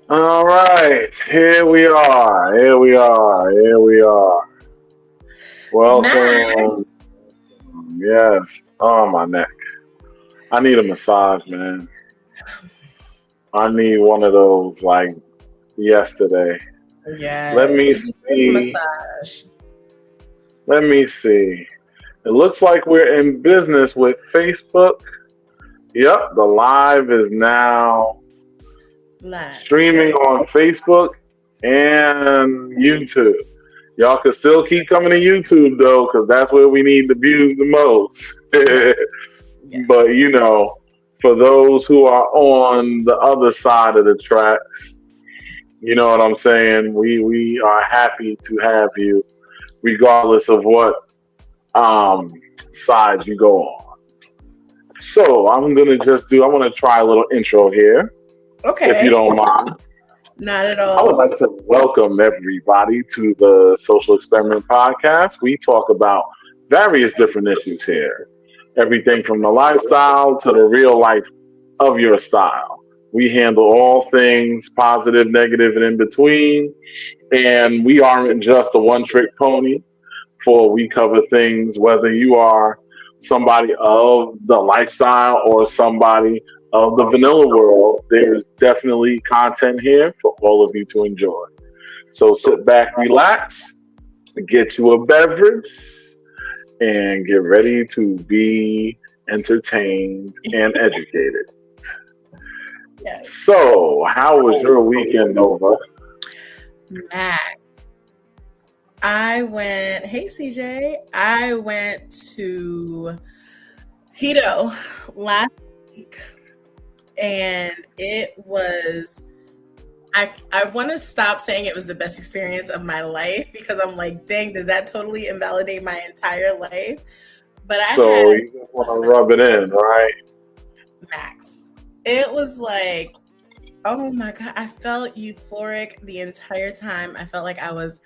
All right, here we are. Here we are. Here we are. Welcome. Max, Yes. Oh, my neck. I need a massage, man. I need one of those like yesterday. Let yes, me you deserve a see. massage. Let me see. It looks like we're in business with Facebook. Yep, the live is now Live. streaming on Facebook and YouTube. Y'all can still keep coming to YouTube though, because that's where we need the views the most. Yes, yes. But for those who are on the other side of the tracks, you know what I'm saying? We are happy to have you, regardless of what side you go on. So I want to try a little intro here, if you Okay, don't mind. not at I would all. like to welcome everybody to the Social Experiment Podcast. We talk about various different issues here. Everything from the lifestyle to the real life of your style. We handle all things positive, negative, and in between. And we aren't just a one trick pony, for we cover things whether you are somebody of the lifestyle or somebody of the vanilla world. There's definitely content here for all of you to enjoy. So sit back, relax, get you a beverage, and get ready to be entertained and educated. Yes, So, how was your weekend, Nova? Max. I went. Hey, CJ. I went to Hito last week, and it was. I want to stop saying it was the best experience of my life because I'm like, dang, does that totally invalidate my entire life? But I So, had you just want to rub it in, right? Max. It was like, oh my God, I felt euphoric the entire time. I felt like I was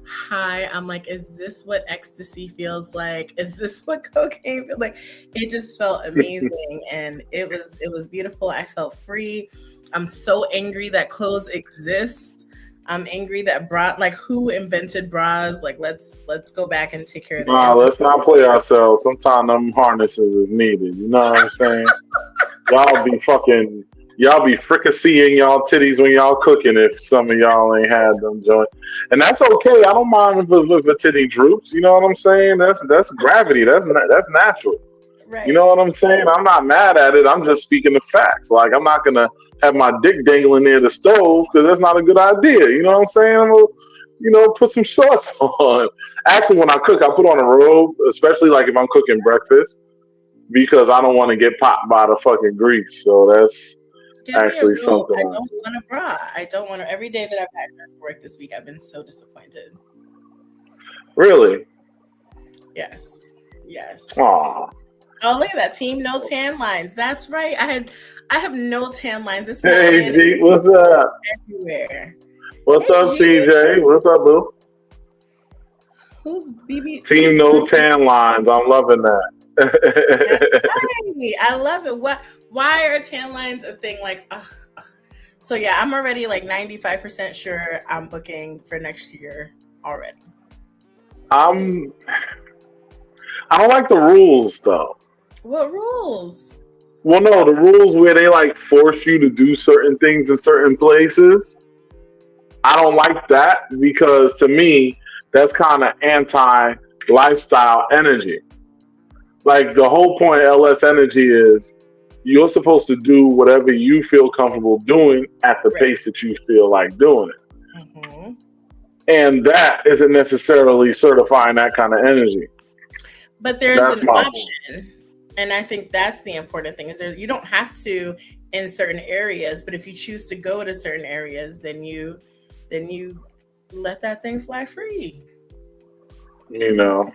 high. I'm like, is this what ecstasy feels like? Is this what cocaine feels like? It just felt amazing and it was beautiful. I felt free. I'm so angry that clothes exist. I'm angry that bra like who invented bras? Like let's go back and take care of their Nah, let's ancestors. not play ourselves. Sometimes them harnesses is needed. You know what I'm saying? Y'all be fucking, y'all be fricasseeing y'all titties when y'all cooking if some of y'all ain't had them joint. And that's okay. I don't mind if a titty droops. You know what I'm saying? That's gravity. That's natural. You know Right. what I'm saying? I'm not mad at it. I'm just speaking the facts. Like I'm not gonna have my dick dangling near the stove because that's not a good idea. You know what I'm saying? I'm gonna, put some shorts on. Actually, when I cook, I put on a robe, especially like if I'm cooking breakfast, because I don't want to get popped by the fucking grease. So that's Get me a actually robe. something. I don't want a bra. I don't want to. Every day that I've had to work this week, I've been so disappointed. Really? Yes. Yes. Aw. Oh, look at that team. No tan lines. That's right. I have no tan lines. This Hey melanin is G, what's up? everywhere. What's Hey up, G, CJ? What's up, boo? who's BB? Team No Tan Lines. I'm loving That's that. right. I love it. What? Why are tan lines a thing? Like, ugh, ugh. So yeah, I'm already like 95% sure I'm booking for next year already. I'm. I don't like the rules though. What rules? Well, no, the rules where they like force you to do certain things in certain places. I don't like that because to me, that's kind of anti lifestyle energy. Like the whole point of LS energy is you're supposed to do whatever you feel comfortable doing at the Right. pace that you feel like doing it. Hmm. And that isn't necessarily certifying that kind of energy. But there's That's an my point. option, and I think that's the important thing. Is there you don't have to in certain areas, but if you choose to go to certain areas, then you let that thing fly free. You know,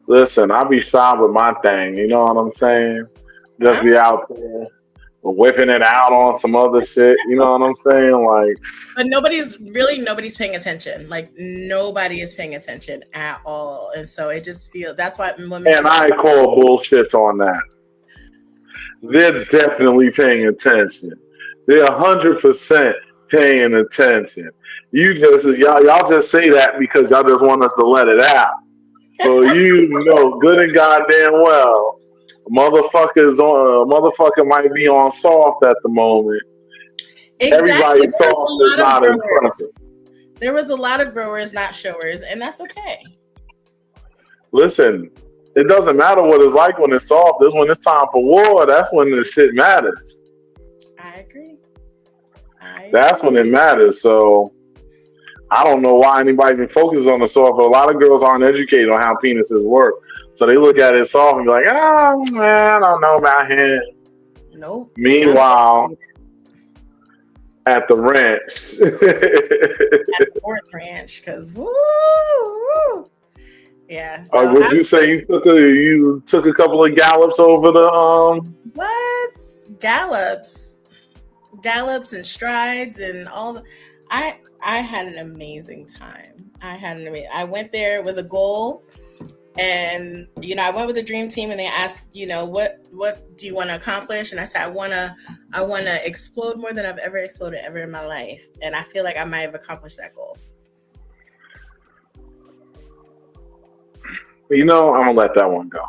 listen, I be shy with my thing. You know what I'm saying? Just I'm be out there whipping it out on some other shit. You know what I'm saying? Like, But nobody's paying attention. Like nobody is paying attention at all, and so it just feels that's why what makes and it I call bullshit on that. They're definitely paying attention. They're 100%. paying attention. Y'all just say that because y'all just want us to let it out. So you know good and goddamn well, motherfucker might be on soft at the moment. Exactly. Everybody's soft is not impressive. There was a lot of growers, not showers, and that's okay. Listen, it doesn't matter what it's like when it's soft. This when it's time for war. That's when the shit matters. I agree. That's when it matters. So I don't know why anybody even focuses on the soft, but a lot of girls aren't educated on how penises work. So they look at it soft and be like, oh, man, I don't know about him. Nope. Meanwhile, at the ranch. At the fourth ranch, because woo. Yeah. So would you say you took a couple of gallops over the What? Gallops and strides and all the I had an amazing time. I went there with a goal, and I went with a dream team, and they asked, what do you want to accomplish? And I said, I want to explode more than I've ever exploded ever in my life, and I feel like I might have accomplished that goal. I'm gonna let that one go.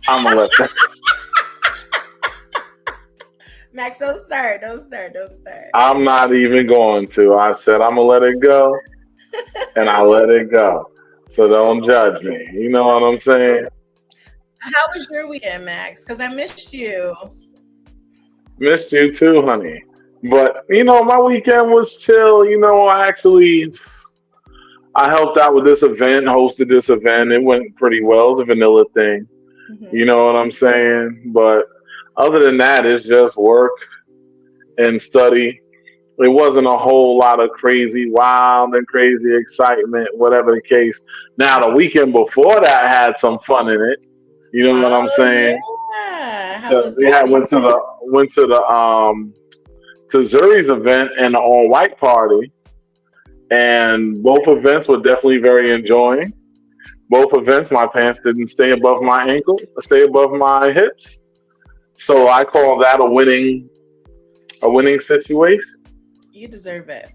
I'm gonna let that. Max, don't start. I'm not even going to. I said I'm gonna let it go, and I let it go. So don't judge me. You know what I'm saying? How was your weekend, Max? Because I missed you. Missed you too, honey. But my weekend was chill. I helped out with this event, hosted this event. It went pretty well. It was a vanilla thing. Mm-hmm. You know what I'm saying? But other than that, it's just work and study. It wasn't a whole lot of wild and crazy excitement, whatever the case. Now, the weekend before that had some fun in it. You know what I'm saying? Yeah. How was that? Went to Zuri's event and the all-white party. And both events were definitely very enjoying. Both events, my pants didn't stay above my ankle, stay above my hips. So I call that a winning situation. You deserve it.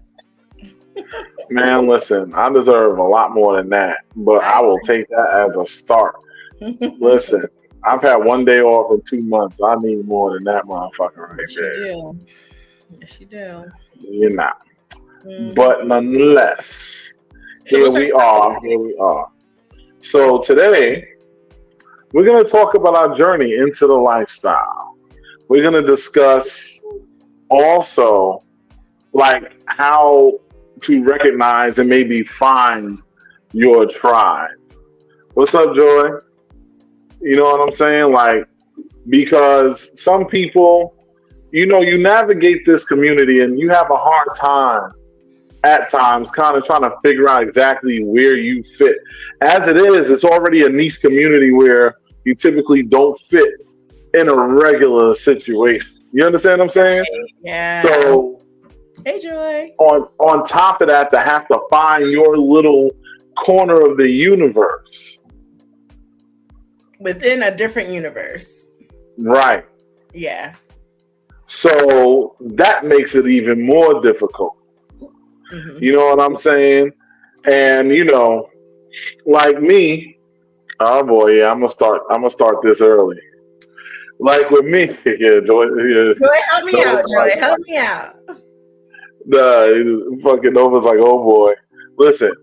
Man, listen, I deserve a lot more than that, but I will take that as a start. Listen, I've had one day off in 2 months. I need more than that motherfucker right there. Yes, you do. You're not. Mm-hmm. But nonetheless, here we are. So today, we're going to talk about our journey into the lifestyle. We're going to discuss also like how to recognize and maybe find your tribe. What's up, Joy? You know what I'm saying? Like, because some people, you navigate this community and you have a hard time at times kind of trying to figure out exactly where you fit. As it is, it's already a niche community where you typically don't fit in a regular situation. You understand what I'm saying? Yeah. So, hey, Joy. On top of that, to have to find your little corner of the universe. Within a different universe. Right. Yeah. So that makes it even more difficult. Mm-hmm. You know what I'm saying? And like me, oh boy, yeah, I'm gonna start this early. Like with me, yeah, Joy, help me out, Joy. Help me out. Fucking Nova's like, oh boy. Listen,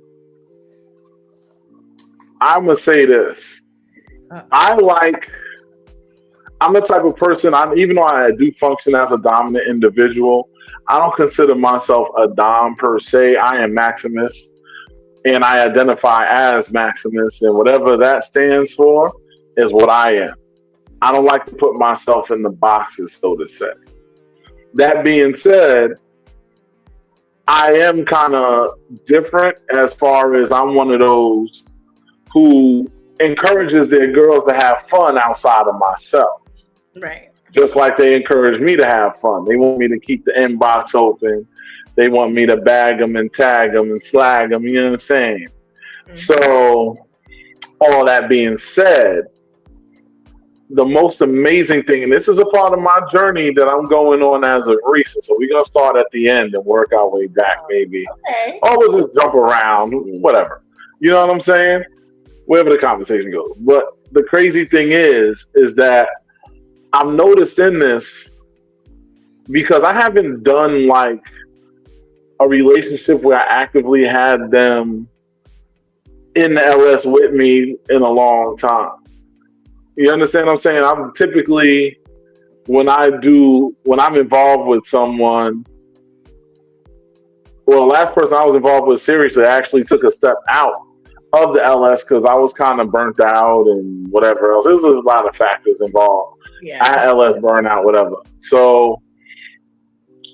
I'm gonna say this. I'm the type of person, even though I do function as a dominant individual, I don't consider myself a dom per se. I am Maximus, and I identify as Maximus, and whatever that stands for is what I am. I don't like to put myself in the boxes, so to say. That being said, I am kind of different as far as I'm one of those who encourages their girls to have fun outside of myself. Right. Just like they encourage me to have fun. They want me to keep the inbox open. They want me to bag them and tag them and slag them. You know what I'm saying? Mm-hmm. So, all that being said, the most amazing thing, and this is a part of my journey that I'm going on as of recent. So we're gonna start at the end and work our way back, maybe, Okay. or we'll just jump around, whatever. You know what I'm saying? Wherever the conversation goes. But the crazy thing is that I've noticed in this because I haven't done like a relationship where I actively had them in the LS with me in a long time. You understand what I'm saying? I'm typically when I'm involved with someone, well, the last person I was involved with seriously actually took a step out of the LS because I was kind of burnt out and whatever else. There's a lot of factors involved. I Yeah. had LS burnout, whatever. So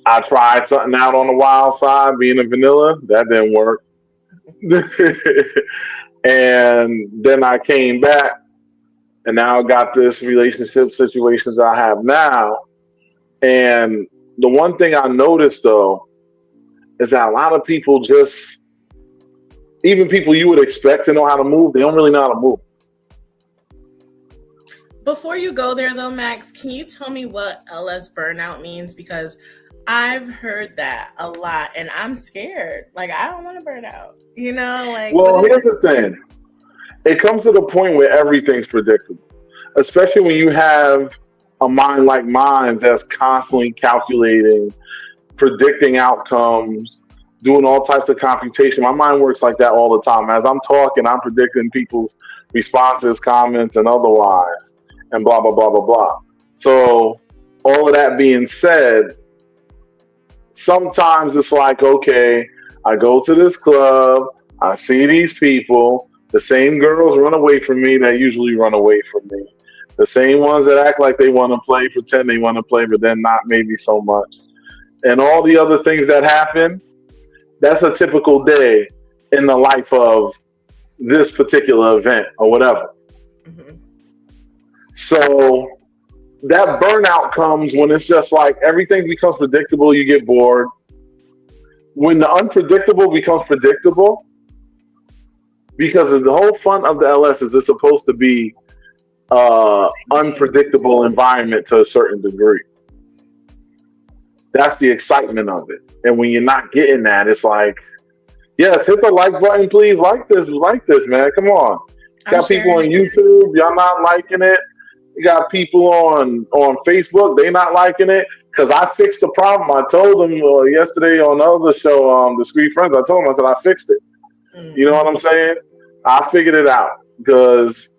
I tried something out on the wild side, being a vanilla. That didn't work. And then I came back, and now I got this relationship situations that I have now. And the one thing I noticed though is that a lot of people just, even people you would expect to know how to move, they don't really know how to move. Before you go there, though, Max, can you tell me what LS burnout means? Because I've heard that a lot, and I'm scared. Like, I don't want to burn out. Like, what Well, is here's it? the thing. It comes to the point where everything's predictable, especially when you have a mind like mine that's constantly calculating, predicting outcomes, doing all types of computation. My mind works like that all the time. As I'm talking, I'm predicting people's responses, comments, and otherwise, and blah, blah, blah, blah, blah. So, all of that being said, sometimes it's like, okay, I go to this club, I see these people, the same girls run away from me that usually run away from me. The same ones that act like they want to play, pretend they want to play, but then not maybe so much. And all the other things that happen, that's a typical day in the life of this particular event or whatever. Mhm. So that burnout comes when it's just like everything becomes predictable, you get bored. When the unpredictable becomes predictable, because the whole fun of the LS is it's supposed to be unpredictable environment to a certain degree. That's the excitement of it. And when you're not getting that, it's like, yes, hit the like button, please. Like this, man. Come on. I'm Got people on sharing. YouTube, y'all not liking it. You got people on Facebook, they not liking it. Because I fixed the problem. I told them yesterday on the other show, Discreet Friends, I told them, I said, I fixed it. You know Mm. what I'm saying? I figured it out because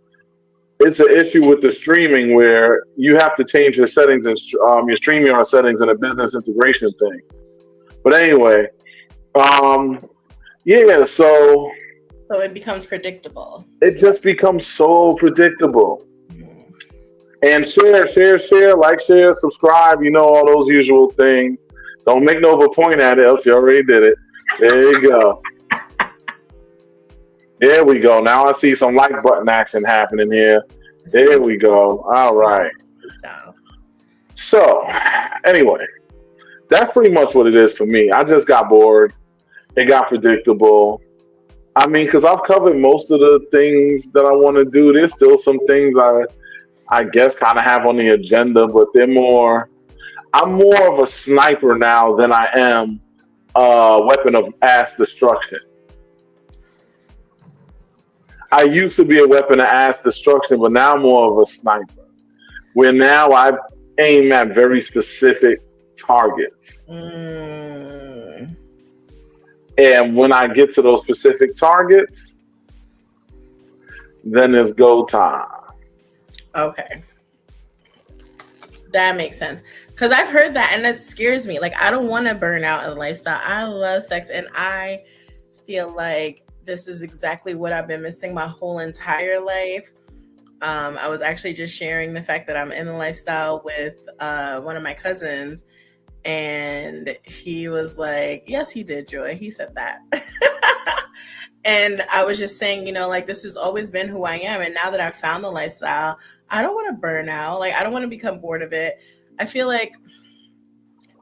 it's an issue with the streaming where you have to change your settings and your StreamYard settings and a business integration thing. But anyway, um, yeah, so So it becomes predictable. it just becomes so predictable. Mhm. And share, like, share, subscribe, all those usual things. Don't make no point at it, else you already did it. There you go. There we go. Now I see some like button action happening here. There we go. All right. So, So, anyway, that's pretty much what it is for me. I just got bored. It got predictable. I mean, because I've covered most of the things that I want to do. There's still some things I guess kind of have on the agenda, but I'm more of a sniper now than I am a weapon of mass destruction. I used to be a weapon of mass destruction, but now I'm more of a sniper. Where now I aim at very specific targets. mm, And when I get to those specific targets, then it's go time. okay. That makes sense. Because I've heard that and that scares me. Like, I don't want to burn out in a lifestyle. I love sex and I feel like this is exactly what I've been missing my whole entire life. I was actually just sharing the fact that I'm in the lifestyle with one of my cousins, and he was like, "Yes, he did, Joy." He said that. And I was just saying, like this has always been who I am. And now that I've found the lifestyle, I don't want to burn out. Like, I don't want to become bored of it. I feel like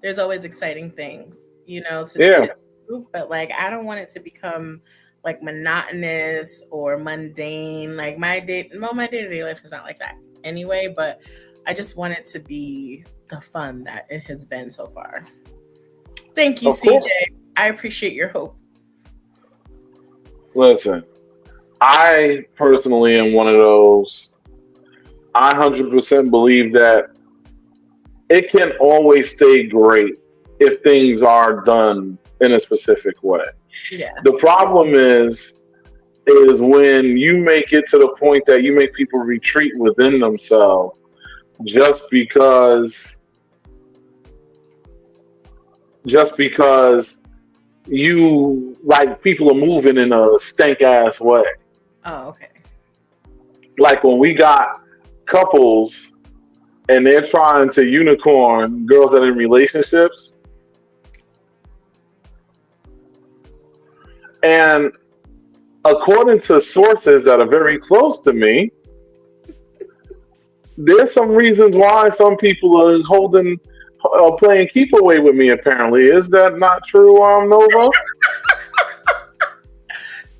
there's always exciting things, Yeah. to do, but like I don't want it to become like monotonous or mundane. Like my day to day life is not like that anyway, but I just want it to be the fun that it has been so far. Thank you, CJ. I appreciate your hope. Listen, I personally am one of those. I 100% believe that it can always stay great if things are done in a specific way. Yeah. The problem is when you make it to the point that you make people retreat within themselves just because you like people are moving in a stank ass way. Oh, okay. Like when we got couples and they're trying to unicorn girls that are in relationships, and according to sources that are very close to me, there's some reasons why some people are playing keep away with me. Apparently, is that not true, Nova?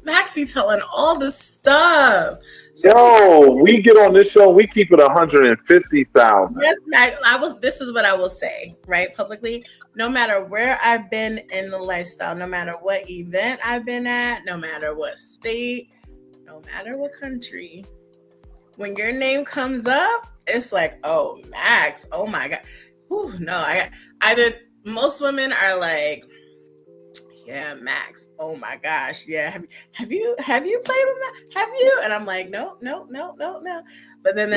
Max be telling all the stuff. Yo, we get on this show, we keep it 150,000. Yes, Max. This is what I will say, right, publicly. No matter where I've been in the lifestyle, no matter what event I've been at, no matter what state, no matter what country, when your name comes up, it's like, oh, Max, oh my God. Whew, no, most women are like, yeah, Max, oh my gosh, yeah. Have you played with Max? Have you? And I'm like, no. But then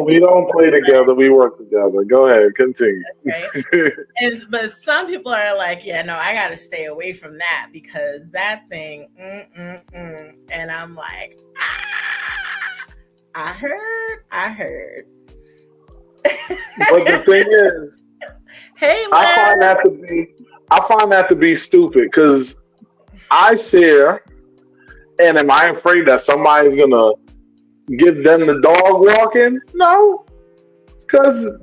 we don't play together, we work together. Go ahead, continue. Okay. But some people are like, yeah, no, I gotta stay away from that because that thing, and I'm like, I heard. But the thing is, hey, I find that to be stupid because I share, and am I afraid that somebody's gonna give them the dog walking? No, because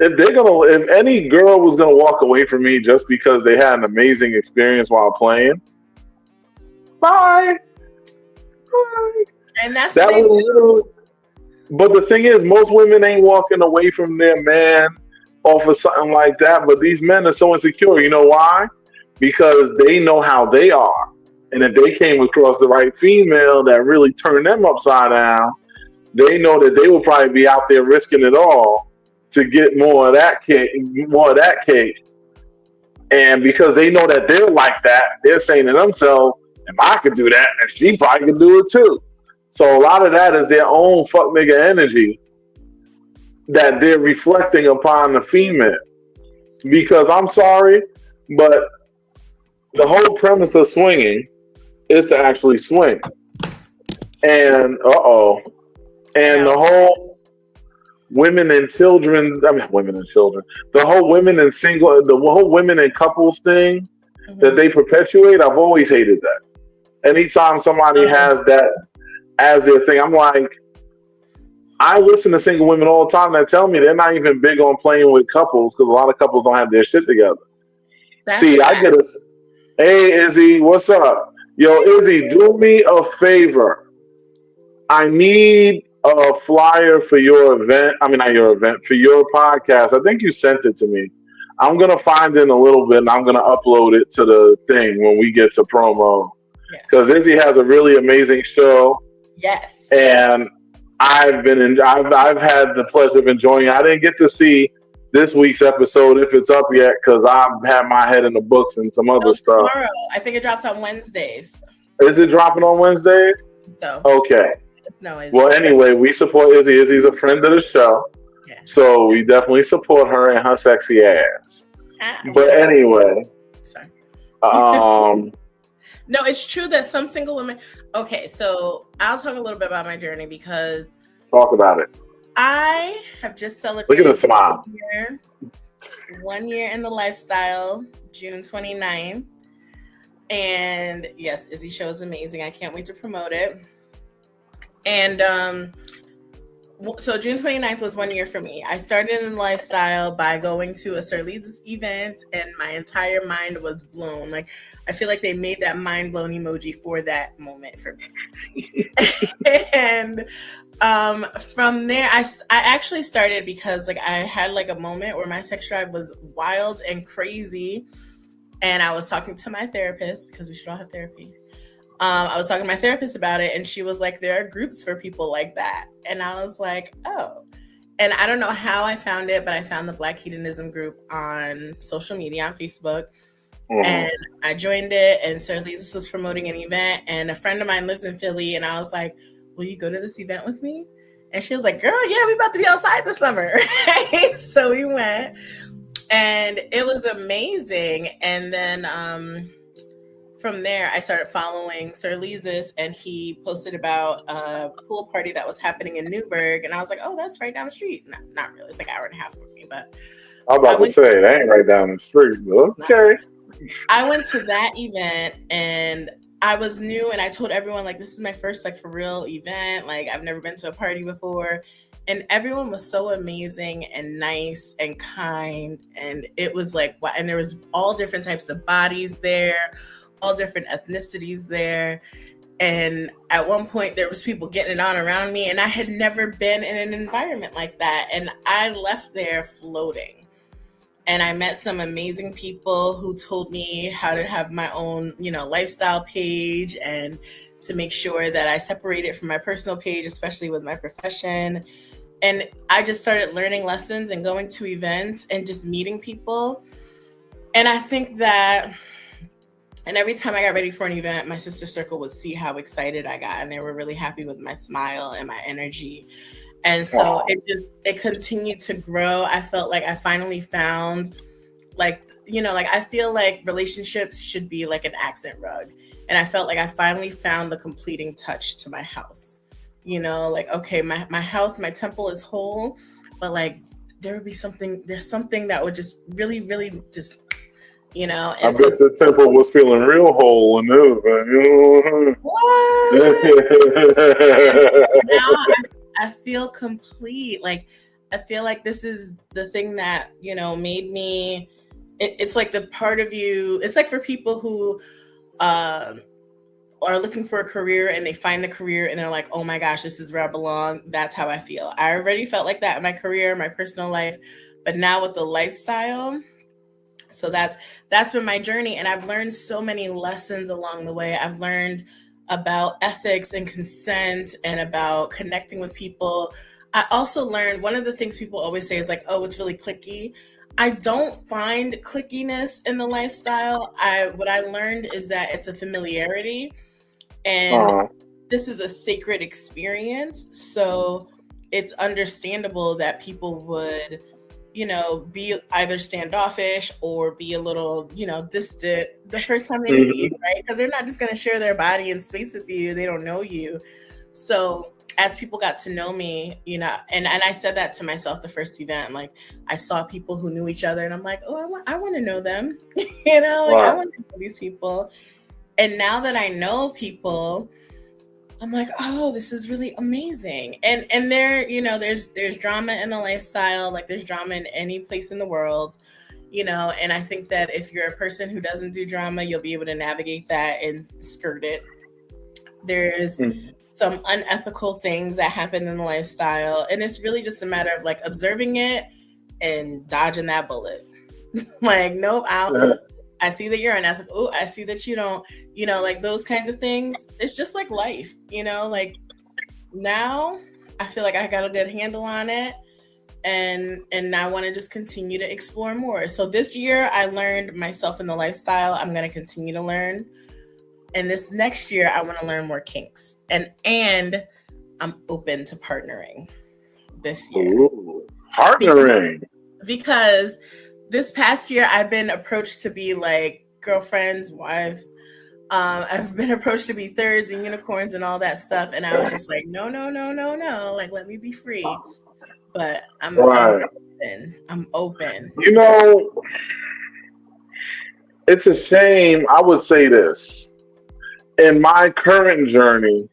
if any girl was gonna walk away from me just because they had an amazing experience while playing, bye. And that's the thing too. But the thing is, most women ain't walking away from their man off of something like that. But these men are so insecure. You know why? Because they know how they are. And if they came across the right female that really turned them upside down, they know that they will probably be out there risking it all to get more of that cake. And because they know that they're like that, they're saying to themselves, if I could do that, then she probably could do it too. So a lot of that is their own fuck nigga energy that they're reflecting upon the female. Because I'm sorry, but the whole premise of swinging is to actually swing. And the whole women and children, the whole women and couples thing that they perpetuate, I've always hated that. Anytime somebody has that as their thing, I'm like, I listen to single women all the time that tell me they're not even big on playing with couples because a lot of couples don't have their shit together. Hey Izzy, what's up? Yo, Izzy, do me a favor. I need a flyer for your event. I mean, not your event, for your podcast. I think you sent it to me. I'm going to find it in a little bit and I'm going to upload it to the thing when we get to promo. Because Izzy has a really amazing show. Yes. And I've had the pleasure of enjoying it. I didn't get to see this week's episode if it's up yet because I've had my head in the books and some other stuff. Tomorrow. I think it drops on Wednesdays. Is it dropping on Wednesdays? So. Okay. Well, anyway, we support Izzy. Izzy's a friend of the show. Yeah. So we definitely support her and her sexy ass. But anyway. Sorry. No, it's true that some single women. Okay, so I'll talk a little bit about my journey because. Talk about it. I have just celebrated. Look at the smile. 1 year in the lifestyle, June 29th. And yes, Izzy show is amazing. I can't wait to promote it. And so June 29th was 1 year for me. I started in the lifestyle by going to a Sir Leeds event and my entire mind was blown. Like, I feel like they made that mind blown emoji for that moment for me. And From there, I actually started because like I had like a moment where my sex drive was wild and crazy, and I was talking to my therapist because we should all have therapy. I was talking to my therapist about it, and she was like, "There are groups for people like that," and I was like, "Oh." And I don't know how I found it, but I found the Black Hedonism group on social media on Facebook, Mhm. and I joined it. And Sir Lisa's was promoting an event, and a friend of mine lives in Philly, and I was like, "Will you go to this event with me?" And she was like, "Girl, yeah, we about to be outside this summer." So we went, and it was amazing. And then from there, I started following Sir Lisa's, and he posted about a pool party that was happening in Newburgh, and I was like, "Oh, that's right down the street." Not really; it's like an hour and a half from me, but I'm I about to went. say that ain't right down the street, but Not okay. I went to that event, and I was new, and I told everyone like this is my first like for real event. Like I've never been to a party before. And everyone was so amazing and nice and kind. And it was like what, and there was all different types of bodies there, all different ethnicities there. And at one point there was people getting it on around me, and I had never been in an environment like that. And I left there floating, and I met some amazing people who told me how to have my own, lifestyle page, and to make sure that I separate it from my personal page, especially with my profession. And I just started learning lessons and going to events and just meeting people. And I think that, and every time I got ready for an event, my sister circle would see how excited I got, and they were really happy with my smile and my energy. And so Oh, it continued to grow. I felt like I finally found, like, like I feel like relationships should be like an accent rug. And I felt like I finally found the completing touch to my house. Like, okay, my house, my temple is whole, but like there's something that would just really, really just, I and so bet the temple was feeling real whole and everything. what? And now I feel complete. Like I feel like this is the thing that, made me, it's like the part of you, it's like for people who um are looking for a career and they find the career and they're like, oh my gosh, this is where I belong. That's how I feel. I already felt like that in my career, my personal life, but now with the lifestyle. So that's been my journey, and I've learned so many lessons along the way. I've learned about ethics and consent and about connecting with people. I also learned one of the things people always say is like, oh, it's really clicky. I don't find clickiness in the lifestyle. I What I learned is that it's a familiarity, and uh, this is a sacred experience. So it's understandable that people would, be either standoffish or be a little, distant the first time they meet you, mhm. right? Because they're not just going to share their body and space with you. They don't know you. So as people got to know me, and I said that to myself the first event, like I saw people who knew each other, and I'm like, oh, I want to know them, like I Right. want to know these people. And now that I know people, I'm like, oh, this is really amazing. And there, there's drama in the lifestyle, like there's drama in any place in the world, and I think that if you're a person who doesn't do drama, you'll be able to navigate that and skirt it. There's Mhm. some unethical things that happen in the lifestyle, and it's really just a matter of like observing it and dodging that bullet. Like, nope, I see that you're unethical. Oh, I see that you don't, like those kinds of things. It's just like life, like now I feel like I got a good handle on it, and I want to just continue to explore more. So this year I learned myself in the lifestyle. I'm going to continue to learn. And this next year I want to learn more kinks. And I'm open to partnering this year. Ooh, Be- partnering. Because this past year I've been approached to be like girlfriends, wives. I've been approached to be thirds and unicorns and all that stuff, and I was just like, no, no, no, no, no. Like, let me be free. But I'm Right. open. I'm open. You know, it's a shame. I would say this. In my current journey,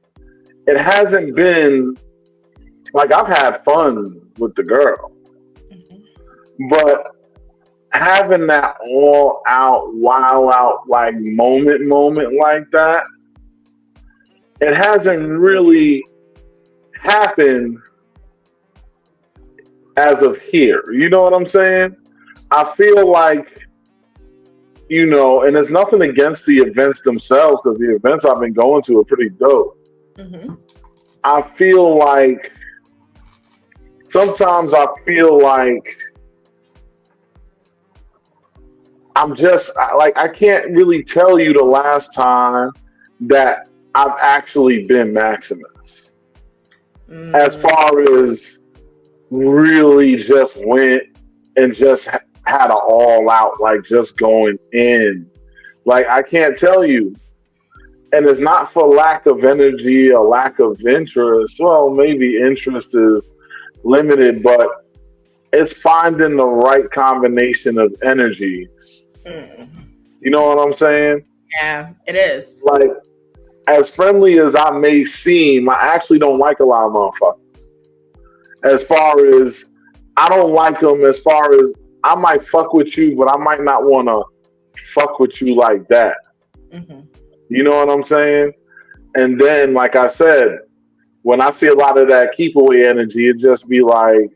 it hasn't been like I've had fun with the girl, Mhm. but having that all out, wow out like moment like that, it hasn't really happen as of here. You know what I'm saying? I feel like, and there's nothing against the events themselves, because the events I've been going to are pretty dope. Mm-hmm. I feel like sometimes I can't really tell you the last time that I've actually been Maximus. As far as really just went and just had an all out, like just going in. Like, I can't tell you. And it's not for lack of energy or lack of interest. Well, maybe interest is limited, but it's finding the right combination of energies. You know what I'm saying? Yeah, it is. Like, as friendly as I may seem, I actually don't like a lot of motherfuckers. As far as, I don't like them as far as, I might fuck with you, but I might not want to fuck with you like that. Mm-hmm. You know what I'm saying? And then, like I said, when I see a lot of that keep away energy, it just be like,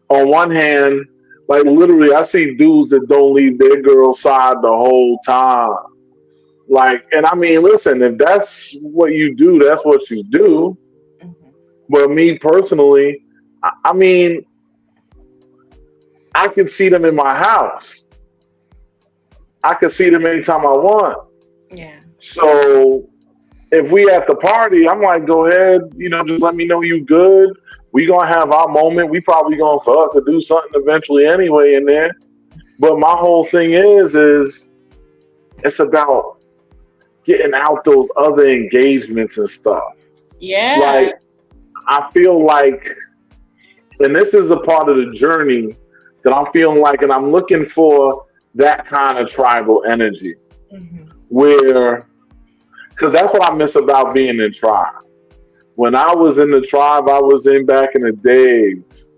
on one hand, like literally, I see dudes that don't leave their girl's side the whole time. Like, and I mean, listen, if that's what you do, that's what you do. Mm-hmm. But me personally, I mean, I can see them in my house. I can see them anytime I want. Yeah. So if we at the party, I'm like, go ahead, just let me know you good. We gonna have our moment. We probably gonna fuck or do something eventually anyway in there. But my whole thing is it's about getting out those other engagements and stuff. Yeah. Like, I feel like, and this is a part of the journey that I'm feeling like, and I'm looking for that kind of tribal energy. Mm-hmm. Where, because that's what I miss about being in tribe. When I was in the tribe I was in back in the days,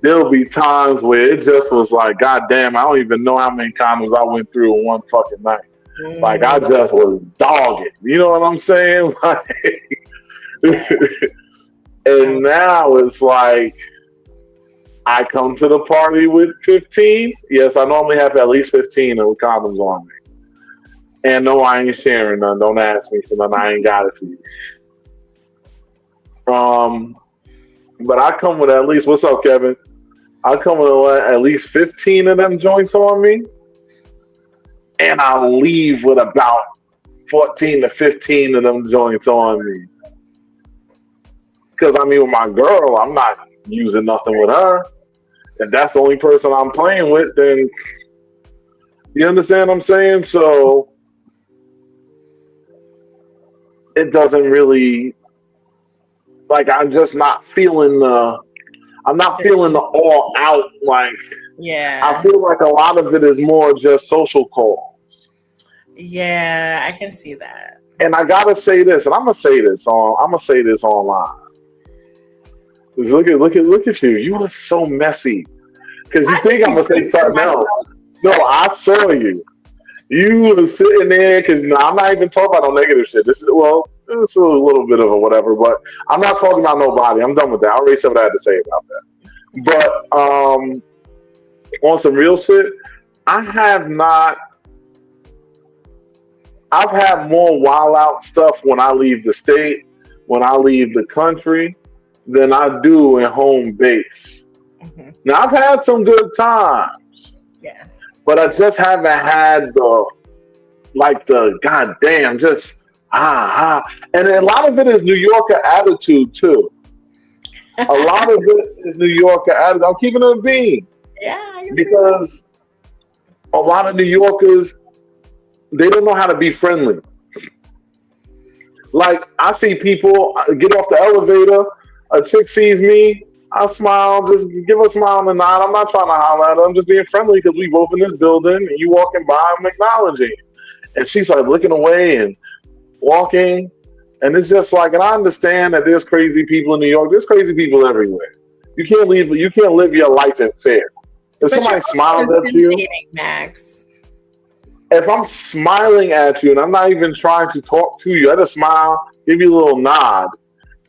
there'll be times where it just was like, God damn, I don't even know how many condoms I went through in one fucking night. Mm-hmm. Like, I just was dogged. You know what I'm saying? Like, and now it's like, I come to the party with 15. Yes, I normally have at least 15 of condoms on me. And no, I ain't sharing none. Don't ask me for none. I ain't got it for you. But I come with at least, what's up, Kevin? I come with at least 15 of them joints on me. And I leave with about 14 to 15 of them joints on me. Because, I mean, with my girl, I'm not using nothing with her. If that's the only person I'm playing with, then you understand what I'm saying? So it doesn't really, like, I'm just not feeling the all out, like, yeah. I feel like a lot of it is more just social calls. Yeah, I can see that. And I gotta say this, and I'm gonna say this online. Look at you. You are so messy. Because you think I'm gonna say something else. No, I saw you. You were sitting there, because I'm not even talking about no negative shit. This is a little bit of a whatever, but I'm not talking about nobody. I'm done with that. I already said what I had to say about that. But on some real shit, I've had more wild out stuff when I leave the state, when I leave the country, than I do in home base. Mm-hmm. Now, I've had some good times. Yeah. But I just haven't had the goddamn just and a lot of it is New Yorker attitude too. A lot of it is New Yorker attitude. I'm keeping it a bean. Yeah, because a lot of New Yorkers, they don't know how to be friendly. Like, I see people get off the elevator, a chick sees me, I smile, just give her a smile and a nod. I'm not trying to holler at her. I'm just being friendly because we both in this building and you walking by, I'm acknowledging. And she's like looking away and walking. And it's just like, and I understand that there's crazy people in New York. There's crazy people everywhere. You can't live your life in fear. If somebody smiles at you, Max. If I'm smiling at you and I'm not even trying to talk to you, I just smile, give you a little nod.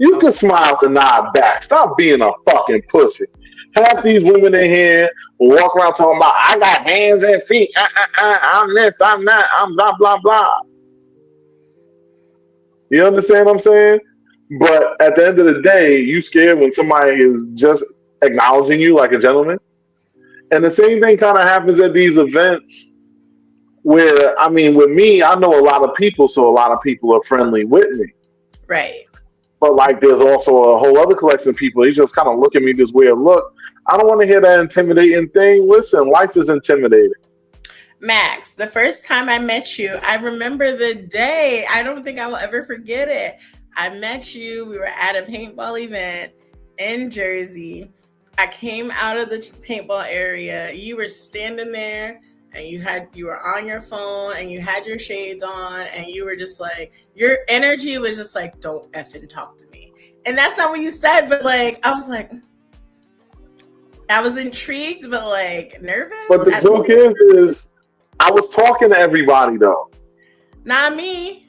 You can smile and nod back. Stop being a fucking pussy. Half these women in here walk around talking about, I got hands and feet. I'm this, I'm that, I'm blah, blah, blah. You understand what I'm saying? But at the end of the day, you scared when somebody is just acknowledging you like a gentleman. And the same thing kind of happens at these events where, I mean, with me, I know a lot of people, so a lot of people are friendly with me. Right. But like, there's also a whole other collection of people. They just kind of look at me this weird look. I don't want to hear that intimidating thing. Listen, life is intimidating. Max, the first time I met you, I remember the day. I don't think I will ever forget it. I met you. We were at a paintball event in Jersey. I came out of the paintball area. You were standing there and you were on your phone and you had your shades on and you were just like, your energy was just like, don't effing talk to me. And that's not what you said, but like, I was like, I was intrigued, but like nervous. But the joke is, I was talking to everybody though. Not me.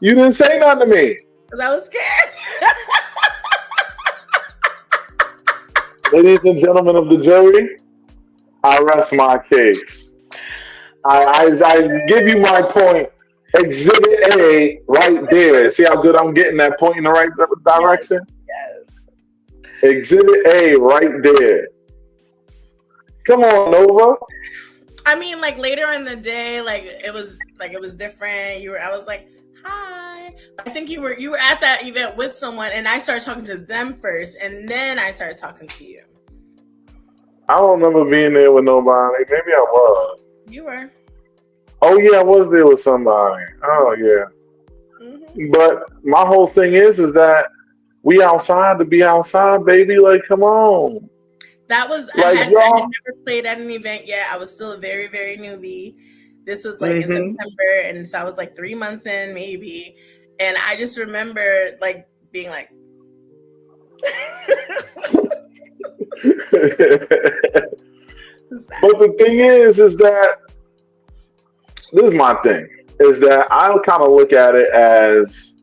You didn't say nothing to me. Because I was scared. Ladies and gentlemen of the jury, I rest my case. I give you my point. Exhibit A right there. See how good I'm getting that point in the right direction? Yes. Exhibit A right there. Come on, Nova. I mean, like later in the day, it was different. I was like, hi. I think you were at that event with someone, and I started talking to them first, and then I started talking to you. I don't remember being there with nobody. Maybe I was. You were. Oh yeah, I was there with somebody. Oh yeah. Mm-hmm. But my whole thing is that we outside to be outside, baby. Like, come on. That was I had never played at an event yet. I was still a very, very newbie. This was like in September, and so I was like 3 months in, maybe. And I just remember like being like, but the thing is that this is my thing, is that I kind of look at it as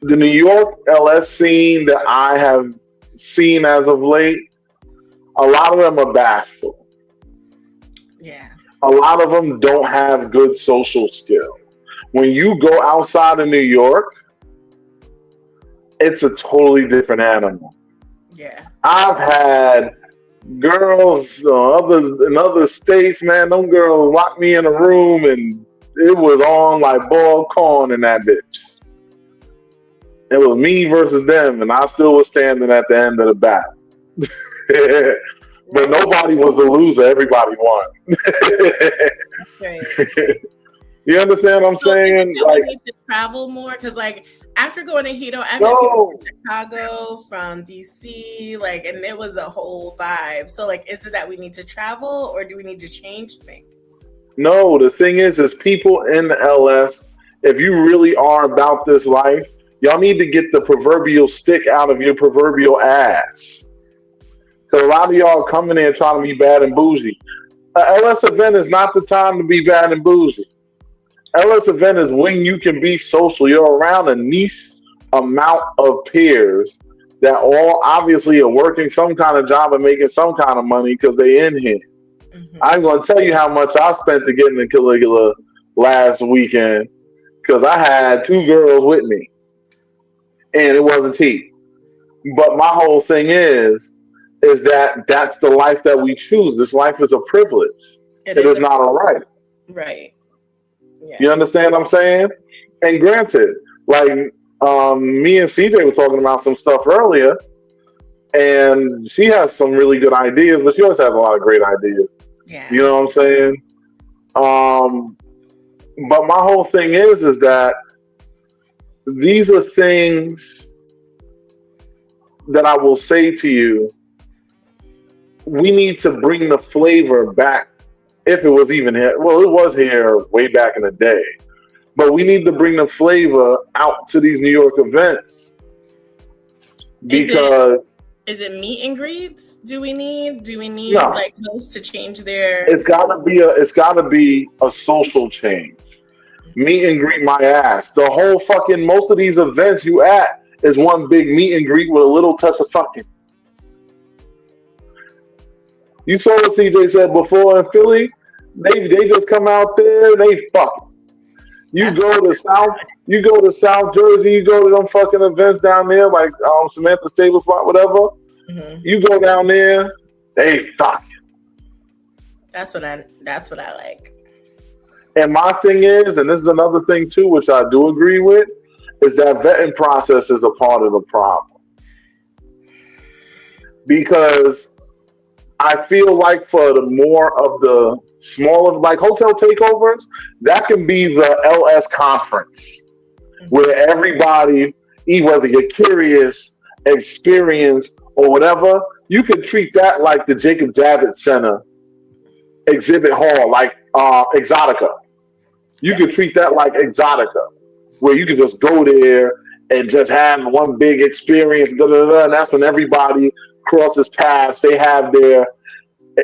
the New York LS scene that I have seen as of late. A lot of them are bashful. Yeah. A lot of them don't have good social skills. When you go outside of New York, it's a totally different animal. Yeah. I've had girls in other states, man, them girls locked me in a room and it was on like boiled corn in that bitch. It was me versus them, and I still was standing at the end of the battle. But nobody was the loser. Everybody won. Right. You understand what I'm saying? Like, we need to travel more because, like, after going to Hito, I met people from Chicago, from DC, like, and it was a whole vibe. So, like, is it that we need to travel, or do we need to change things? No, the thing is people in the LS, if you really are about this life, y'all need to get the proverbial stick out of your proverbial ass. Because a lot of y'all coming in trying to be bad and bougie. A LS event is not the time to be bad and bougie. LS event is when you can be social. You're around a niche amount of peers that all obviously are working some kind of job and making some kind of money because they in here. Mm-hmm. I'm going to tell you how much I spent to get into Caligula last weekend because I had 2 girls with me. And it wasn't cheap. But my whole thing is that that's the life that we choose. This life is a privilege. It is not a right. Right. Yeah. You understand what I'm saying? And granted, like me and CJ were talking about some stuff earlier, and she has some really good ideas, but she always has a lot of great ideas. Yeah. You know what I'm saying? But my whole thing is that these are things that I will say to you. We need to bring the flavor back, if it was even here. Well, it was here way back in the day. But we need to bring the flavor out to these New York events. Because... Is it meet and greets? Do we need no. like hosts to change their... It's gotta be a social change. Meet and greet my ass. The whole fucking most of these events you at is one big meet and greet with a little touch of fucking. You saw what CJ said before in Philly. They just come out there and they fuck. You That's go to South Jersey, you go to them fucking events down there, like Samantha Stable Spot, whatever. Mhm. You go down there, they fuck. That's what I like. And my thing is, and this is another thing too, which I do agree with, is that vetting process is a part of the problem. Because I feel like for the more of the smaller, like hotel takeovers, that can be the LS conference where everybody, whether you're curious, experienced, or whatever, you can treat that like the Jacob Javits Center exhibit hall, like Exotica. You can treat that like Exotica, where you can just go there and just have one big experience, and that's when everybody crosses paths. They have their,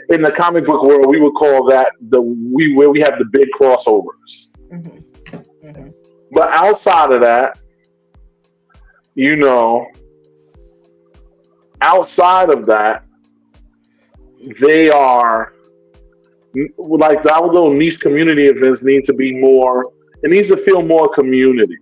in the comic book world, we would call that where we have the big crossovers. Mm-hmm. Mm-hmm. But outside of that, outside of that, they are like our little niche community events need to be more. It needs to feel more community.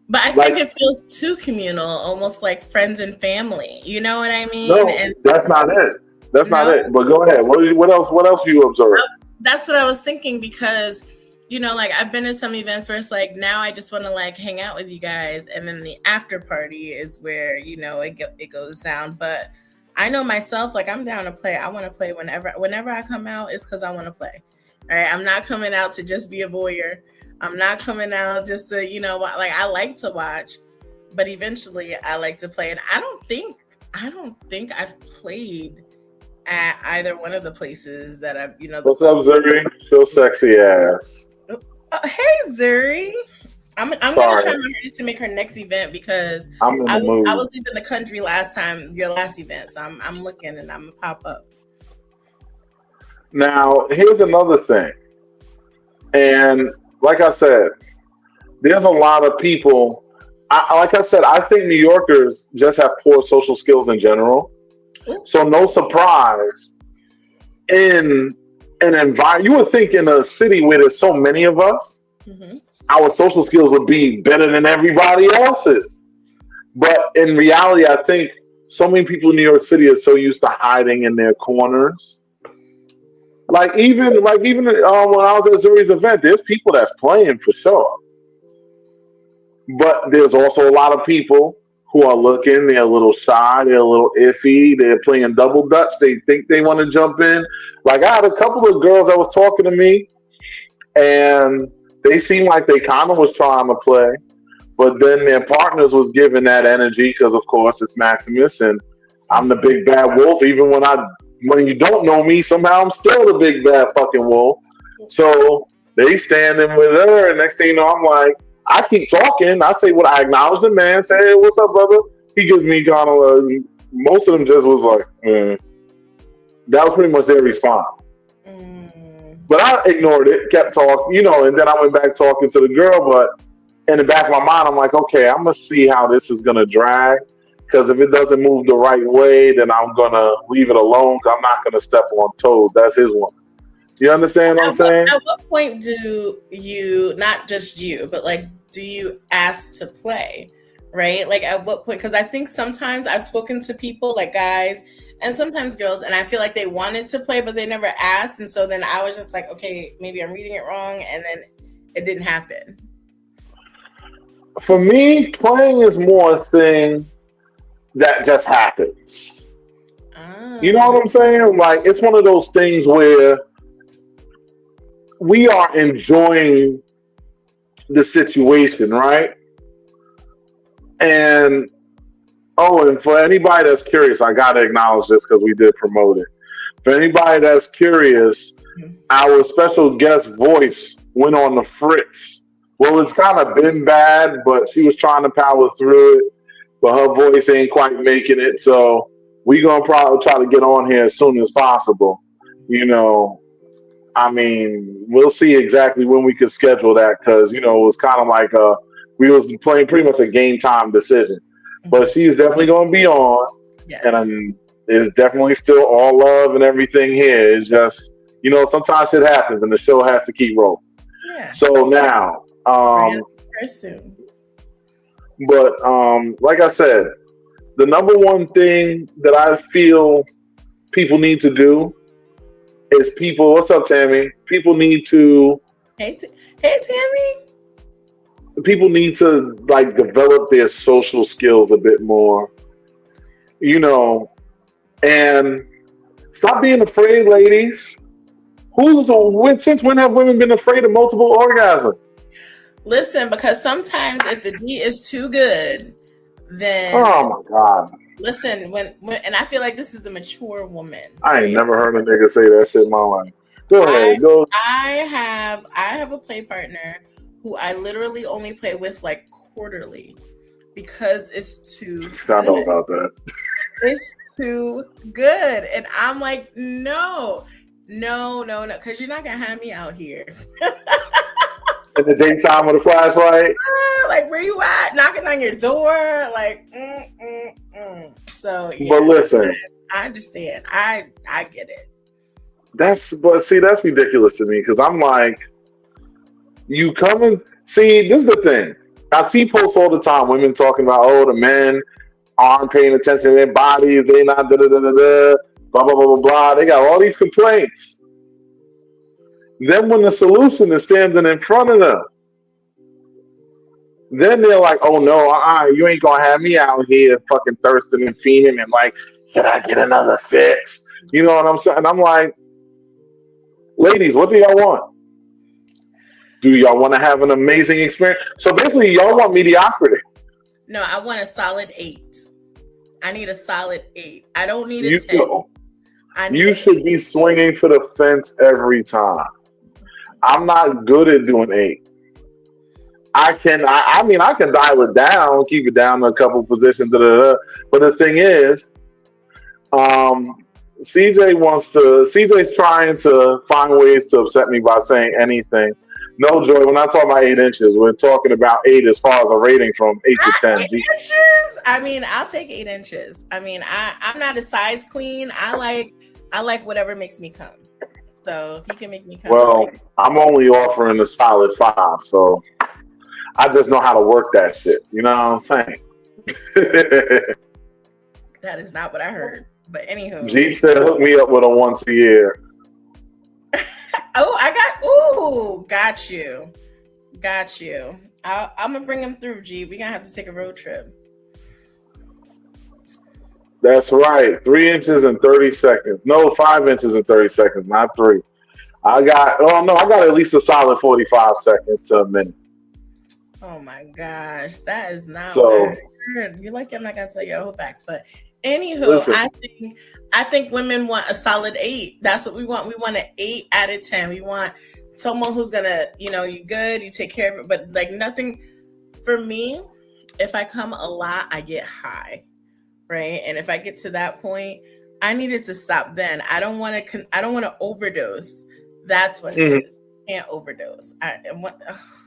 But I think it feels too communal, almost like friends and family. You know what I mean? No, that's not it. That's not it. But go ahead. What else? What else do you observe? That's what I was thinking because, like I've been to some events where it's like now I just want to like hang out with you guys, and then the after party is where it goes down. But I know myself, like I'm down to play. I want to play whenever I come out. It's because I want to play. All right, I'm not coming out to just be a voyeur. I'm not coming out just to, like I like to watch, but eventually I like to play. And I don't think I've played at either one of the places that I've, What's up, Zuri? Show sexy ass. Hey, Zuri. I'm gonna try my hardest to make her next event because I was in the country last time, your last event. So I'm looking and I'm gonna pop up. Now, here's another thing. And like I said, there's a lot of people. I think New Yorkers just have poor social skills in general. So no surprise in an environment. You would think in a city where there's so many of us, our social skills would be better than everybody else's. But in reality, I think so many people in New York City are so used to hiding in their corners. Like even when I was at Zuri's event, there's people that's playing for sure. But there's also a lot of people who are looking, they're a little shy, they're a little iffy, they're playing double dutch, they think they want to jump in. Like I had a couple of girls that was talking to me and they seemed like they kind of was trying to play, but then their partners was giving that energy because of course it's Maximus and I'm the big bad wolf. Even when you don't know me, somehow I'm still the big bad fucking wolf. So they standing with her and next thing you know, I'm like, I keep talking. I say what I acknowledge the man. Say, hey, what's up, brother? He gives me kind of most of them just was like, that was pretty much their response. But I ignored it, kept talking, and then I went back talking to the girl. But in the back of my mind, I'm like, okay, I'm gonna see how this is gonna drag. Because if it doesn't move the right way, then I'm gonna leave it alone. Because I'm not gonna step on toes. That's his one. You understand what I'm saying? At what point do you, not just you, but like, do you ask to play, right? Like at what point? Because I think sometimes I've spoken to people, like guys and sometimes girls, and I feel like they wanted to play, but they never asked. And so then I was just like, okay, maybe I'm reading it wrong. And then it didn't happen. For me, playing is more a thing that just happens. You know what I'm saying? Like, it's one of those things where we are enjoying the situation, right? And for anybody that's curious, I gotta acknowledge this because we did promote it. For anybody that's curious, our special guest voice went on the fritz. Well, it's kind of been bad, but she was trying to power through it, but her voice ain't quite making it. So we're gonna probably try to get on here as soon as possible, I mean, we'll see exactly when we could schedule that because it was kind of like we was playing pretty much a game time decision. But Mhm. she's definitely going to be on, and Yes. it's definitely still all love and everything here. It's just sometimes shit happens and the show has to keep rolling. Yeah. So now, We're gonna see her soon. but like I said, the number one thing that I feel people need to do is people. What's up, Tammy? Hey, hey, Tammy. People need to like develop their social skills a bit more, you know, and stop being afraid, ladies. Since when have women been afraid of multiple orgasms? Listen, because sometimes if the D is too good, then Oh my god, listen. When and I feel like this is a mature woman, I ain't right? never heard a nigga say that shit in my life. Go I ahead, go. I have a play partner who I literally only play with like quarterly because it's too I know good. about that. It's too good. And I'm like, no, no, no, no, because you're not gonna have me out here. In the daytime with a flashlight. Like, where you at? Knocking on your door. Like, So But yeah, listen, I understand. I get it. that's ridiculous to me because I'm like, you come and see. This is the thing. I see posts all the time. Women talking about, oh, the men aren't paying attention to their bodies. They not da da da da da. Blah blah blah blah blah. They got all these complaints. Then when the solution is standing in front of them, then they're like, "Oh no, you ain't gonna have me out here fucking thirsting and fiending and like, can I get another fix?" You know what I'm saying? And I'm like, ladies, what do y'all want? Do y'all want to have an amazing experience? So basically, y'all want mediocrity. No, I want a solid 8. I need a solid 8. I don't need a You 10. I need you a should 8. be swinging for the fence every time. I'm not good at doing 8. I mean, I can dial it down, keep it down to a couple positions, da, da, da. But the thing is, um, CJ's trying to find ways to upset me by saying anything. No, Joy, we're not talking about 8 inches. We're talking about 8 as far as a rating from 8 to 10. 8 inches. I mean, I'll take 8 inches. I mean, I'm not a size queen. I like whatever makes me come. So if you can make me come, I Well, like it. I'm only offering a solid 5, so I just know how to work that shit. You know what I'm saying? That is not what I heard. But anywho, Jeep said, hook me up with a once a year. got you, got you. I'm gonna bring him through. G, we gonna have to take a road trip. That's right. 3 inches and 30 seconds. No, 5 inches and 30 seconds, not 3. I got at least a solid 45 seconds to a minute. Oh my gosh, that is not what So I heard. You're like, I'm not gonna tell you all facts, but anywho, listen, I think women want a solid 8. That's what we want. We want an 8 out of 10. We want someone who's gonna, you good, you take care of it, but like nothing. For me, if I come a lot, I get high, right? And if I get to that point, I needed to stop. Then I don't want to. I don't want to overdose. That's what it is. Can't overdose.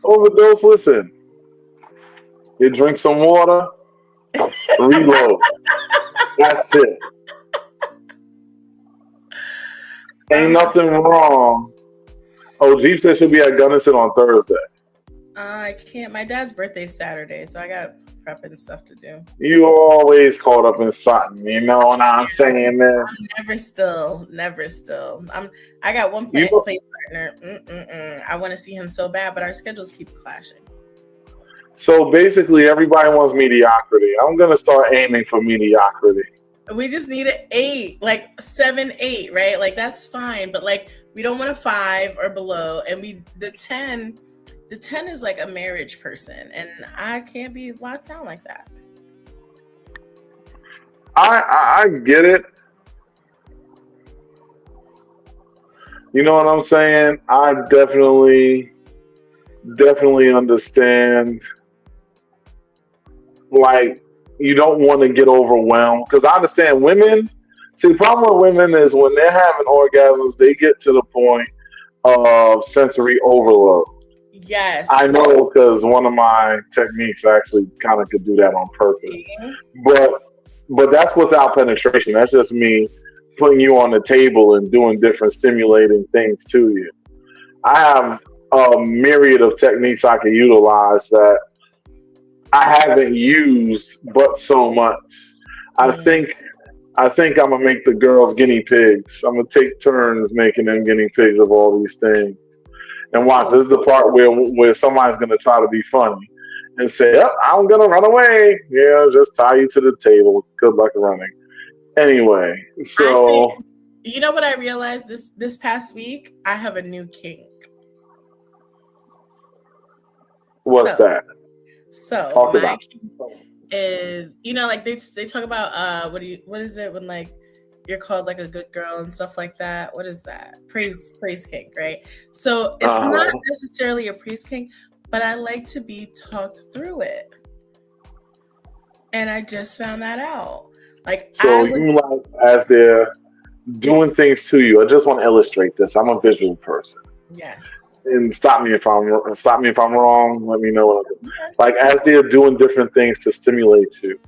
overdose. Listen, you drink some water, reload. That's it. Ain't nothing wrong. Oh, Jeep said she'll be at Gunnison on Thursday. I can't. My dad's birthday's Saturday, so I got prepping stuff to do. You always caught up in something. You know what I'm saying, man? Never still. I got one play partner. I want to see him so bad, but our schedules keep clashing. So basically, everybody wants mediocrity. I'm gonna start aiming for mediocrity. We just need an 8, like 7, 8, right? Like that's fine, but like we don't want a 5 or below, and the 10 is like a marriage person, and I can't be locked down like that. I get it. You know what I'm saying? I definitely understand. Like, you don't want to get overwhelmed because I understand women. See, the problem with women is when they're having orgasms, they get to the point of sensory overload. Yes. I know because one of my techniques actually kind of could do that on purpose. See? But that's without penetration. That's just me putting you on the table and doing different stimulating things to you. I have a myriad of techniques I can utilize that I haven't used but so much. I Mm. think I think I'm gonna make the girls guinea pigs. I'm gonna take turns making them guinea pigs of all these things. And watch, this is the part where somebody's gonna try to be funny and say, "Oh, I'm gonna run away." Yeah, just tie you to the table. Good luck running. Anyway, I think, so you know what I realized this past week? I have a new kink. what's So that? Talk my about kink is, like they talk about what is it when like you're called like a good girl and stuff like that. What is that? Praise kink, right? So it. it's not necessarily a praise kink, but I like to be talked through it. And I just found that out. Like So I would you like as they're doing things to you. I just want to illustrate this. I'm a visual person. yes. And stop me if I'm wrong. Let me know what I'm doing. Okay. Like as they're doing different things to stimulate you,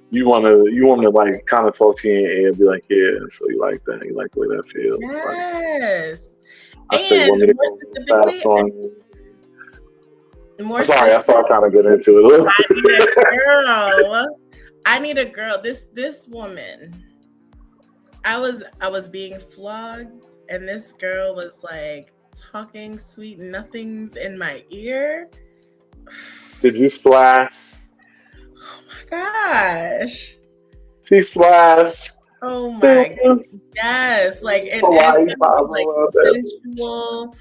you want to like kind of talk to you in your ear and be like, yeah, so you like that, you like the way that feels. Like Yes. I say, And want me to more go specifically, fast on you? more Sorry, I specifically, saw kind of get into it a little I need a bit. girl. I need a girl. This woman. I was being flogged, and this girl was like talking sweet nothings in my ear. Did you splash? Oh my gosh. She splashed. Oh my The yes. Like and it's light gonna be pop a like little bit. sensual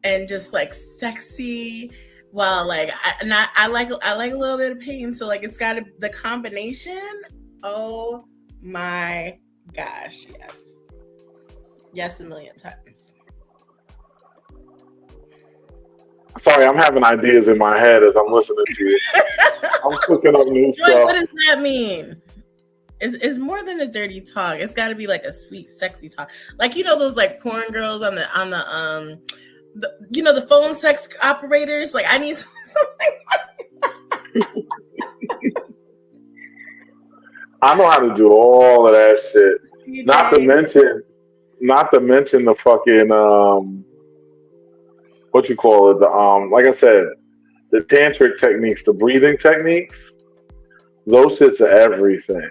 and just like sexy. Well, like I like a little bit of pain, so like it's got to the combination. Oh my gosh, yes, yes, a million times. Sorry, I'm having ideas in my head as I'm listening to you. I'm cooking up new Like, what stuff. does that mean? It's more than a dirty talk. It's got to be like a sweet, sexy talk. Like those like porn girls on the phone sex operators. Like I need something. I know how to do all of that shit. Not to CJ. mention, not to mention the fucking what you call it, the like I said, the tantric techniques, the breathing techniques, those shits are everything.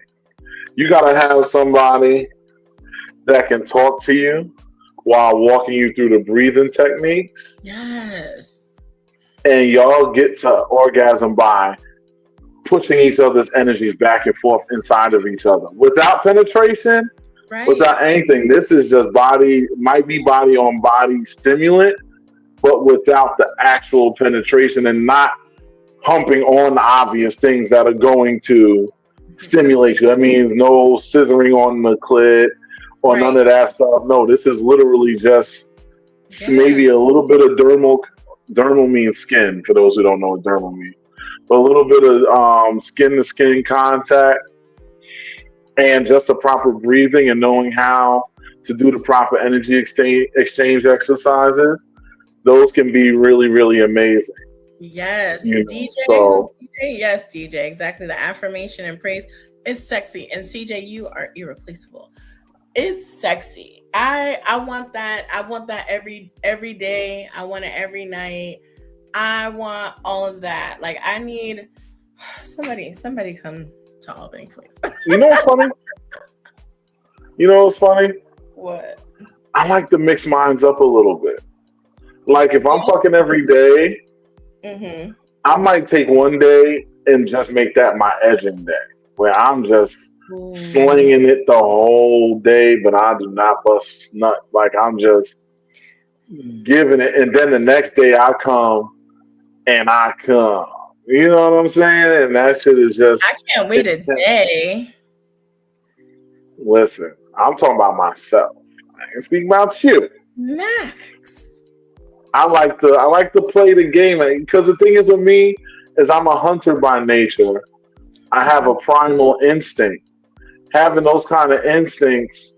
You gotta have somebody that can talk to you while walking you through the breathing techniques, Yes. and y'all get to orgasm by pushing each other's energies back and forth inside of each other without penetration, Right. without anything. This is just body, might be body on body stimulant, but without the actual penetration and not humping on the obvious things that are going to stimulate you. That means no scissoring on the clit or none Right. of that stuff. No, this is literally just Yeah. maybe a little bit of dermal. Dermal means skin, for those who don't know what dermal means. But a little bit of skin to skin contact and just the proper breathing and knowing how to do the proper energy exchange exercises. Those can be really, really amazing. Yes. You know, DJ. so Yes, DJ. Exactly. The affirmation and praise is sexy. And CJ, you are irreplaceable. It's sexy. I want that. I want that every day. I want it every night. I want all of that. Like I need somebody come to Albany, please. you know what's funny? You know what's funny? What? I like to mix mines up a little bit. Like if I'm fucking every day, Mm-hmm. I might take one day and just make that my edging day, where I'm just Ooh. slinging it the whole day, but I do not bust nut. Like I'm just giving it, and then the next day I come and I come. You know what I'm saying? And that shit is I just can't wait a intense. day. Listen, I'm talking about myself. I can speak about you. Max. I like to play the game because the thing is with me is I'm a hunter by nature. I have a primal instinct. Having those kind of instincts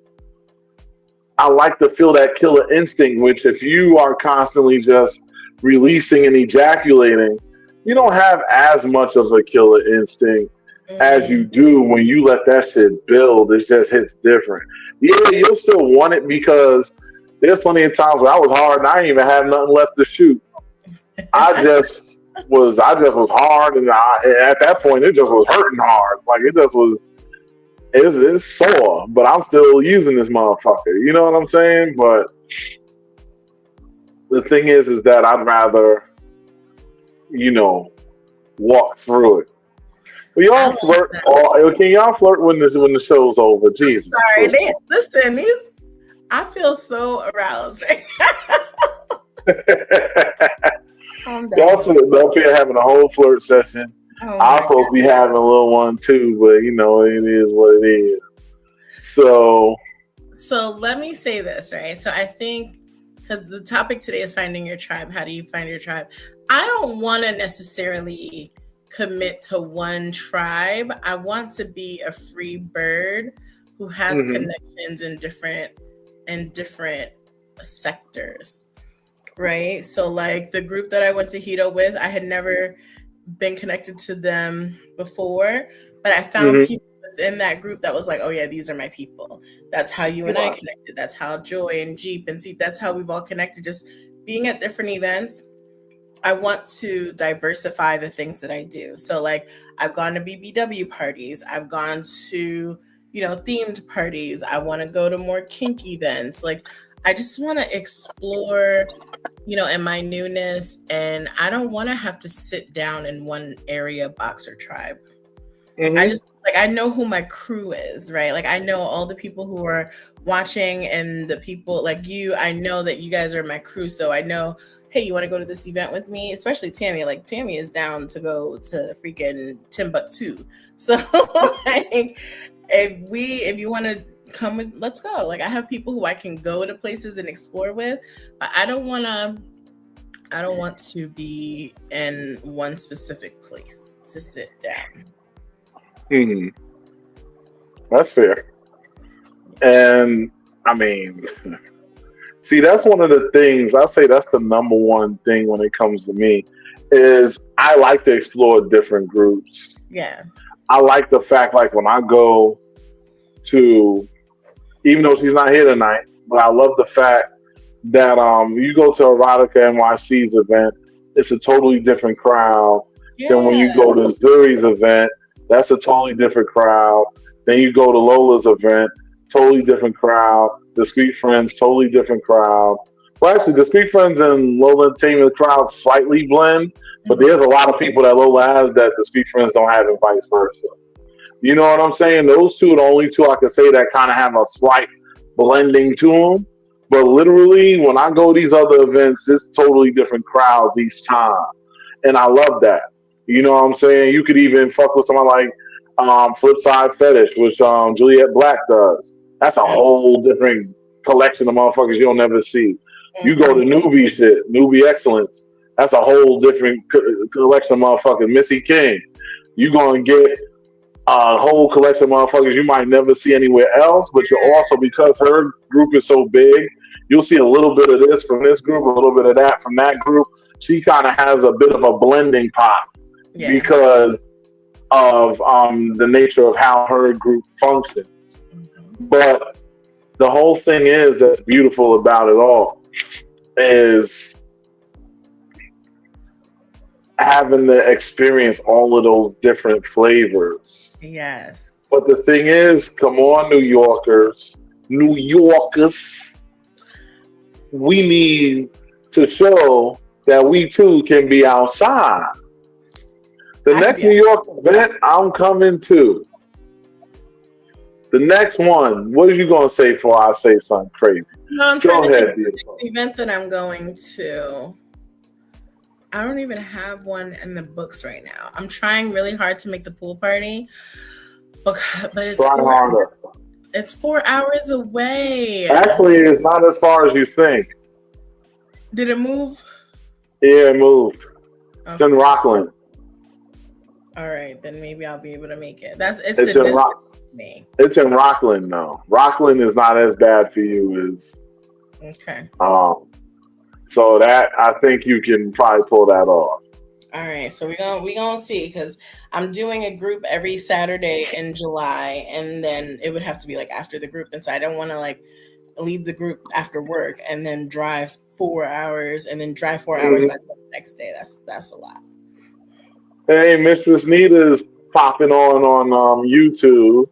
I like to feel that killer instinct, which if you are constantly just releasing and ejaculating, you don't have as much of a killer instinct as you Mm. do when you let that shit build. It just hits different. Yeah, you'll still want it because there's plenty of times where I was hard and I didn't even have nothing left to shoot. I just was hard, and at that point it just was hurting hard. Like it just was. It's sore, but I'm still using this motherfucker. You know what I'm saying? But the thing is that I'd rather, you know, walk through it. But I y'all love flirt. that. Can y'all flirt when the show's over? Jesus Sorry, Christ. listen, these. I feel so aroused right now. Calm Y'all down. sitting up here having a whole flirt session. Oh I'm my supposed to be having a little one too, but you know, it is what it is. So, So let me say this, right? So I think because the topic today is finding your tribe. How do you find your tribe? I don't want to necessarily commit to one tribe. I want to be a free bird who has mhm, connections in different sectors, right? So like the group that I went to Hito with, I had never been connected to them before, but I found mhm. people within that group that was like, oh yeah, these are my people. That's how you and I Right. connected. That's how Joy and Jeep and see, that's how we've all connected. Just being at different events. I want to diversify the things that I do. So like I've gone to BBW parties, I've gone to, themed parties. I want to go to more kink events. Like I just want to explore, in my newness, and I don't want to have to sit down in one area, box or tribe. I Mhm. just like I know who my crew is, right? Like I know all the people who are watching and the people like you. I know that you guys are my crew, so I know. Hey, you want to go to this event with me? Especially Tammy. Like Tammy is down to go to freaking Timbuktu. So like, if you want to come with, let's go. Like I have people who I can go to places and explore with, but I don't want to be in one specific place to sit down. Mhm. That's fair. And I mean, see, that's one of the things I say. That's the number one thing when it comes to me is I like to explore different groups. Yeah. I like the fact, like when I go to, even though she's not here tonight, but I love the fact that you go to Erotica NYC's event, it's a totally different crowd than when Yeah. you go to Zuri's event. That's a totally different crowd. Then you go to Lola's event, totally different crowd. The Street Friends, totally different crowd. Well, actually, the Street Friends and Lola Entertainment crowd slightly blend, but there's a Mhm. lot of people that Lola has that the Street Friends don't have, and vice versa. You know what I'm saying? Those two are the only two I can say that kind of have a slight blending to them. But literally, when I go to these other events, it's totally different crowds each time, and I love that. You know what I'm saying? You could even fuck with someone like Flipside Fetish, which Juliet Black does. That's a whole different collection of motherfuckers you'll never see. You go to Mhm. newbie shit, newbie excellence. That's a whole different collection of motherfuckers. Missy King, you gonna get a whole collection of motherfuckers you might never see anywhere else, but you're also, because her group is so big, you'll see a little bit of this from this group, a little bit of that from that group. She kind of has a bit of a blending pot Yeah. because of the nature of how her group functions. Mhm. But the whole thing is that's beautiful about it all is having to experience all of those different flavors. Yes. But the thing is, come on, New Yorkers, we need to show that we too can be outside. The I could next be. New York event, I'm coming to. The next one, what are you going to say before I say something crazy? No, I'm trying Go to think ahead, of the next beautiful. event that I'm going to. I don't even have one in the books right now. I'm trying really hard to make the pool party, but it's Try harder. 4 hours away. Actually, it's not as far as you think. Did it move? Yeah, it moved. It's in Okay. Rockland. All right, then maybe I'll be able to make it. It's the It's in distance for me. It's in Rockland though. Rockland is not as bad for you as Okay. um. So that I think you can probably pull that off. All right, so we gonna see because I'm doing a group every Saturday in July, and then it would have to be like after the group, and so I don't want to like leave the group after work and then drive 4 hours and then drive 4 hours Mhm. back the next day. That's a lot. Hey, Mistress Nita is popping on YouTube.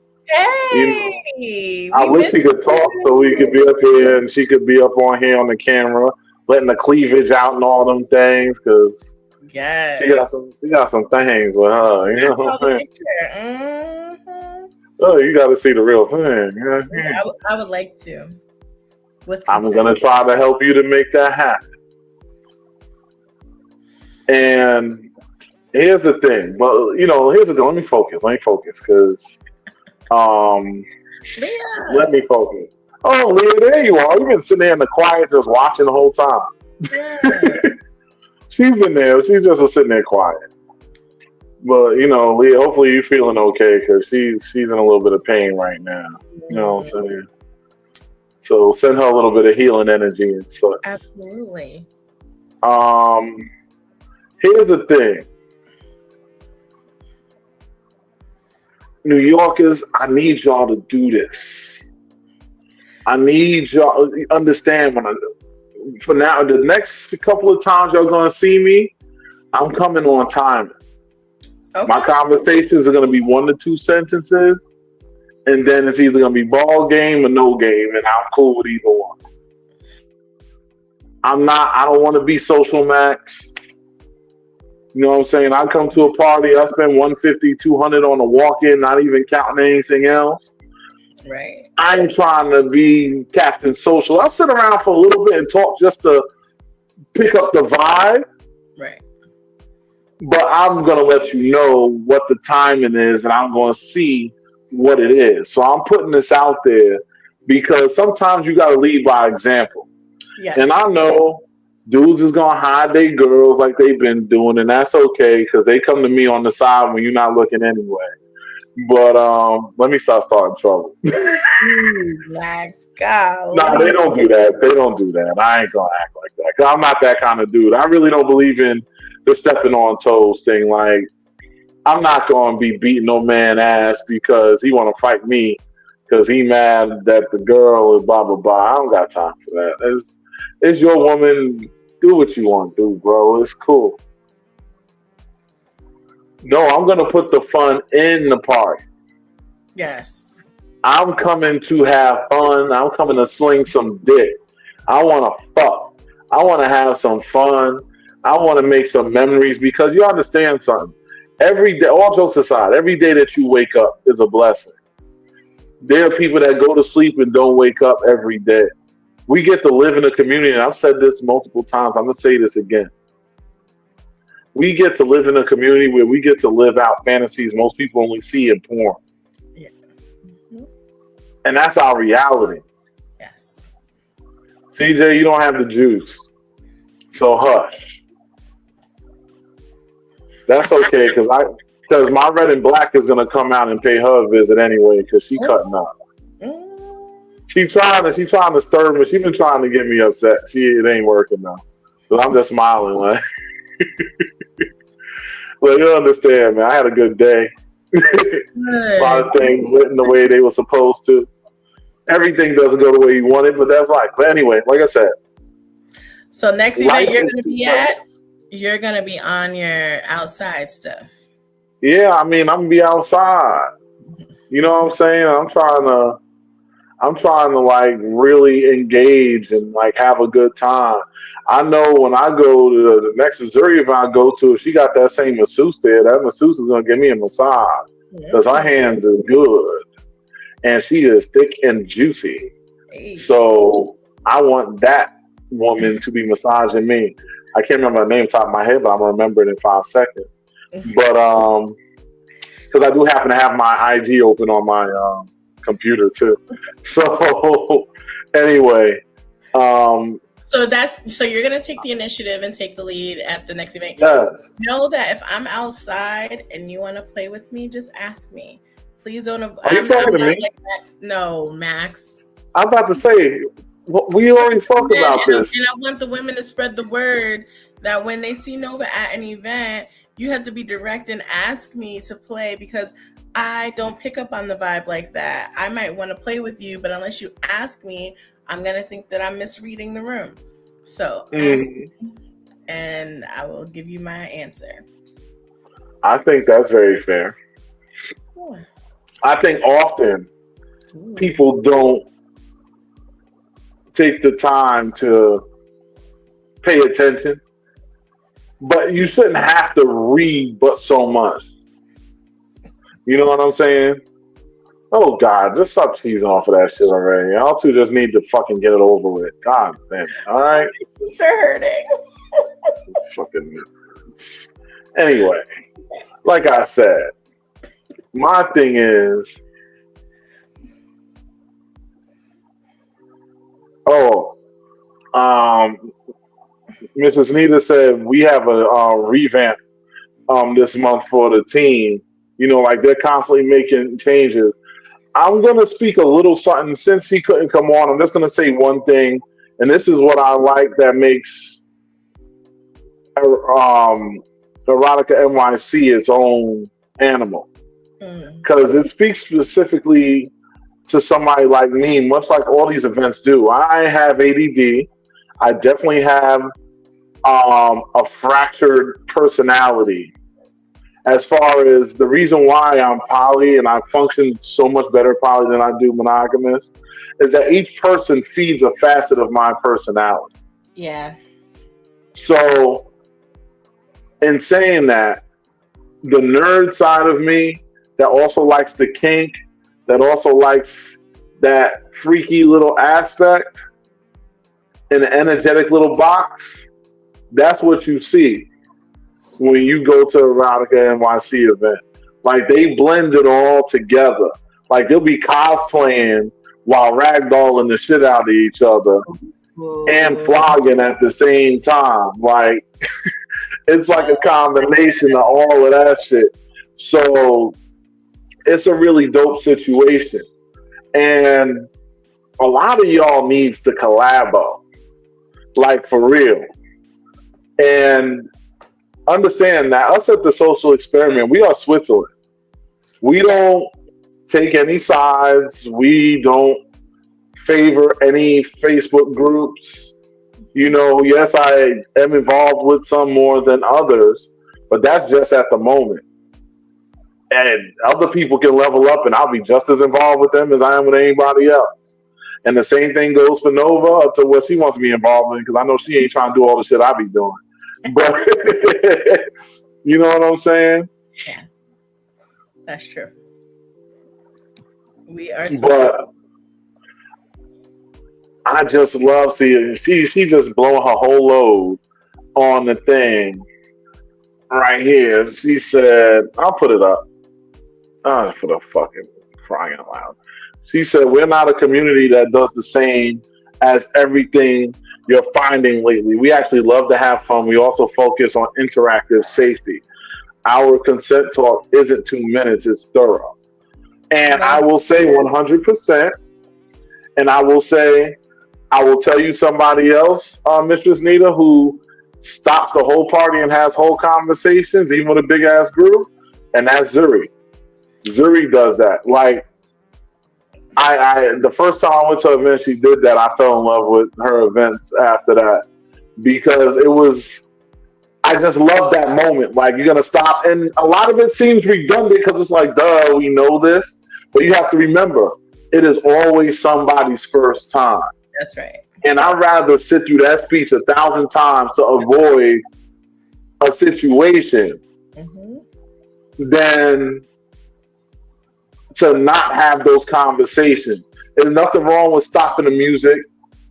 You know, Hey, I we wish she missed could talk so we could you. be up here and she could be up on here on the camera, letting the cleavage out and all them things, because Yes, she got some things with her. You I know what saw I'm the saying? picture. Hmm. Oh, you got to see the real thing. Yeah, Yeah. I would like to with I'm consent. gonna try to help you to make that happen. And here's the thing. Well, here's the thing. Let me focus. Because um, let Leah, me focus. Oh, Leah, there you are. You've been sitting there in the quiet, just watching the whole time. yeah. She's been there. She's just sitting there quiet. But Leah, hopefully you're feeling okay because she's in a little bit of pain right now. You know what Mm, I'm saying? So send her a little bit of healing energy and such. absolutely. Um, here's the thing, New Yorkers, I need y'all to do this. I need y'all to understand for now, the next couple of times y'all gonna see me, I'm coming on time. My Okay. conversations are gonna be 1 to 2 sentences, and then it's either gonna be ball game or no game, and I'm cool with either one. I don't want to be social max. You know what I'm saying? I come to a party, I spend 150, 200 on a walk-in, not even counting anything else. Right. I ain't trying to be Captain Social. I'll sit around for a little bit and talk just to pick up the vibe, Right. but I'm going to let you know what the timing is and I'm going to see what it is. So I'm putting this out there because sometimes you got to lead by example. And I Yes. know dudes is going to hide their girls like they've been doing, and that's okay because they come to me on the side when you're not looking anyway. But let me start starting trouble. Max, No, they golly. don't do that. They don't do that. I ain't gonna act like that. 'Cause I'm not that kind of dude. I really don't believe in the stepping on toes thing. Like, I'm not gonna be beating no man ass because he want to fight me because he mad that the girl is blah blah blah. I don't got time for that. It's your woman. Do what you want to do, bro. It's cool. No, I'm gonna put the fun in the party. Yes. I'm coming to have fun. I'm coming to sling some dick. I want to fuck. I want to have some fun. I want to make some memories because you understand something. Every day, all jokes aside, every day that you wake up is a blessing. There are people that go to sleep and don't wake up every day. We get to live in a community, and I've said this multiple times. I'm going to say this again. We get to live in a community where we get to live out fantasies most people only see in porn. Yeah. Mhm. And that's our reality. Yes. CJ, you don't have the juice. So hush. That's okay because my red and black is gonna come out and pay her a visit anyway because she cutting up. Mm. She trying to stir me. She been trying to get me upset. It ain't working now. But I'm just smiling like, well, you understand, man. I had a good day. A lot Good. of things went in the way they were supposed to. Everything doesn't go the way you wanted, but that's life. But anyway, like I said, So next event life you're is gonna too be at, precious. you're gonna be on your outside stuff. Yeah, I mean, I'm gonna be outside. You know what I'm saying? I'm trying to like really engage and like have a good time. I know when I go to the next Missouri event I go to, if she got that same masseuse there, that masseuse is gonna give me a massage because her Mm. hands is good and she is thick and juicy. Hey. So I want that woman to be massaging me. I can't remember her name top of my head, but I'm gonna remember it in 5 seconds. But because I do happen to have my IG open on my computer too. So anyway, So you're gonna take the initiative and take the lead at the next event. Yes. Know that if I'm outside and you want to play with me, just ask me. Please don't. Are you I'm talking to not me? like Max. No, Max. I'm about to say, we already spoke about this. And I want the women to spread the word that when they see Nova at an event, you have to be direct and ask me to play because I don't pick up on the vibe like that. I might want to play with you, but unless you ask me, I'm going to think that I'm misreading the room. So ask me and I will give you my answer. I think that's very fair. I think often people don't take the time to pay attention, but you shouldn't have to read but so much. You know what I'm saying? Oh God, just stop cheesing off of that shit already. Y'all two just need to fucking get it over with. God damn it. All right. It's hurting. Fucking. Anyway, like I said, my thing is, Mrs. Nita said we have a revamp this month for the team. You know, like they're constantly making changes. I'm gonna speak a little something since he couldn't come on. I'm just gonna say one thing, and this is what I like that makes Erotica NYC its own animal, because it speaks specifically to somebody like me, much like all these events do. I have ADD. I definitely have a fractured personality. As far as the reason why I'm poly and I function so much better poly than I do monogamous, is that each person feeds a facet of my personality. Yeah. So, in saying that, the nerd side of me that also likes the kink, that also likes that freaky little aspect in an energetic little box, that's what you see when you go to a Erotica NYC event. Like, they blend it all together. Like, they'll be cosplaying while ragdolling the shit out of each other and flogging at the same time. Like, it's like a combination of all of that shit. So, it's a really dope situation. And a lot of y'all needs to collabo. Like, for real. And understand that us at the Social Experiment, we are Switzerland. We don't take any sides. We don't favor any Facebook groups. You know, yes, I am involved with some more than others, but that's just at the moment. And other people can level up and I'll be just as involved with them as I am with anybody else. And the same thing goes for Nova up to what she wants to be involved in, because I know she ain't trying to do all the shit I be doing. But you know what I'm saying? Yeah, that's true. We are. But I just love seeing she just blowing her whole load on the thing right here. She said, "I'll put it up." For the fucking crying out loud. She said, "We're not a community that does the same as everything you're finding lately. We actually love to have fun. We also focus on interactive safety. Our consent talk isn't 2 minutes, it's thorough." And I will say 100%, and I will tell you somebody else, Mistress Nita, who stops the whole party and has whole conversations, even with a big ass group, and that's Zuri. Zuri does that. Like, I the first time I went to an event, she did that. I fell in love with her events after that, because I just love that moment. Like, you're gonna stop, and a lot of it seems redundant because it's like, duh, we know this, but you have to remember, it is always somebody's first time. That's right. And I'd rather sit through that speech 1,000 times to avoid a situation than to not have those conversations. There's nothing wrong with stopping the music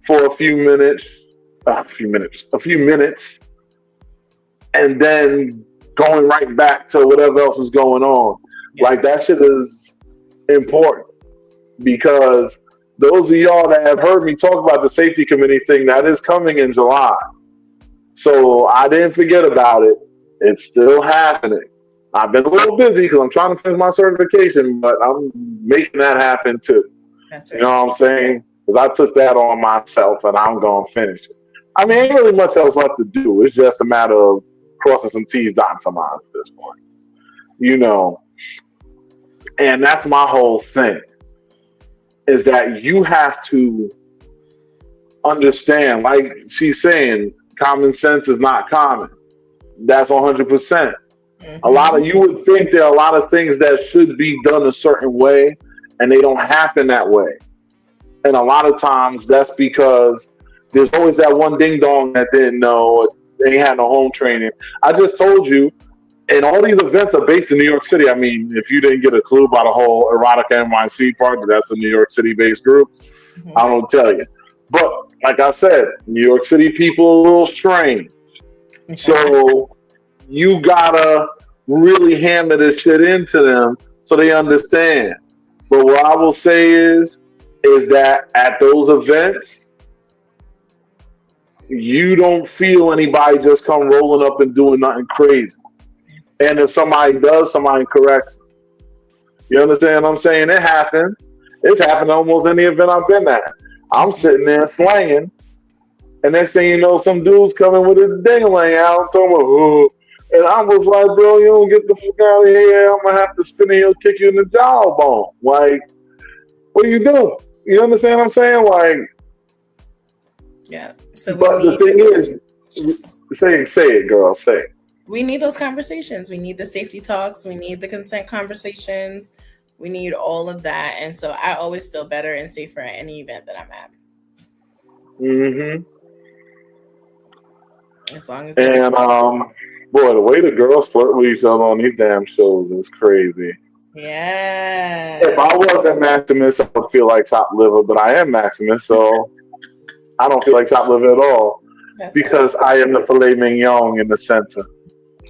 for a few minutes, and then going right back to whatever else is going on. Yes. Like, that shit is important, because those of y'all that have heard me talk about the safety committee thing, that is coming in July. So I didn't forget about it. It's still happening. I've been a little busy because I'm trying to finish my certification, but I'm making that happen too. That's right. You know what I'm saying? Because I took that on myself and I'm going to finish it. I mean, ain't really much else left to do. It's just a matter of crossing some T's, dotting some I's at this point. You know, and that's my whole thing, is that you have to understand, like she's saying, common sense is not common. That's 100%. A lot of, you would think there are a lot of things that should be done a certain way and they don't happen that way. And a lot of times that's because there's always that one ding dong that didn't know, they had no home training. I just told you, and all these events are based in New York City. I mean, if you didn't get a clue about the whole Erotica NYC part, that's a New York City based group, I don't tell you. But like I said, New York City people are a little strange. So you gotta really hammer this shit into them so they understand. But what I will say is that at those events, you don't feel anybody just come rolling up and doing nothing crazy. And if somebody does, somebody corrects them. You understand what I'm saying? It happens. It's happened almost any event I've been at. I'm sitting there slanging, and next thing you know, some dude's coming with his ding-a-ling out, talking about, oh. And I was like, bro, you don't get the fuck out of here. I'm going to have to spin and he'll kick you in the jawbone. Like, what are you doing? You understand what I'm saying? Like, yeah. So but the thing is, say it, girl, say it. We need those conversations. We need the safety talks. We need the consent conversations. We need all of that. And so I always feel better and safer at any event that I'm at. Mm-hmm. As long as and boy, the way the girls flirt with each other on these damn shows is crazy. Yeah. If I wasn't Maximus, I would feel like chopped liver, but I am Maximus, so I don't feel like chopped liver at all. That's because right. I am the filet mignon in the center.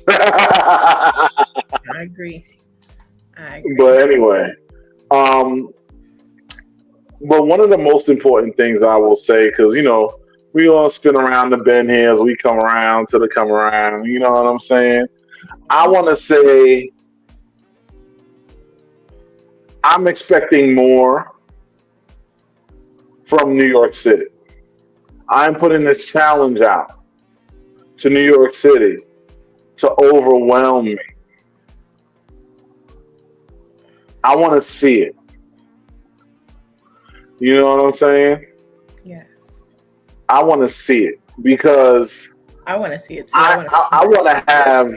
I agree. But anyway, but one of the most important things I will say, because, you know, we all spin around the bend here as we come around to the come around. You know what I'm saying? I want to say I'm expecting more from New York City. I'm putting this challenge out to New York City to overwhelm me. I want to see it. You know what I'm saying? Yes. I want to see it because I want to see it too. I want to have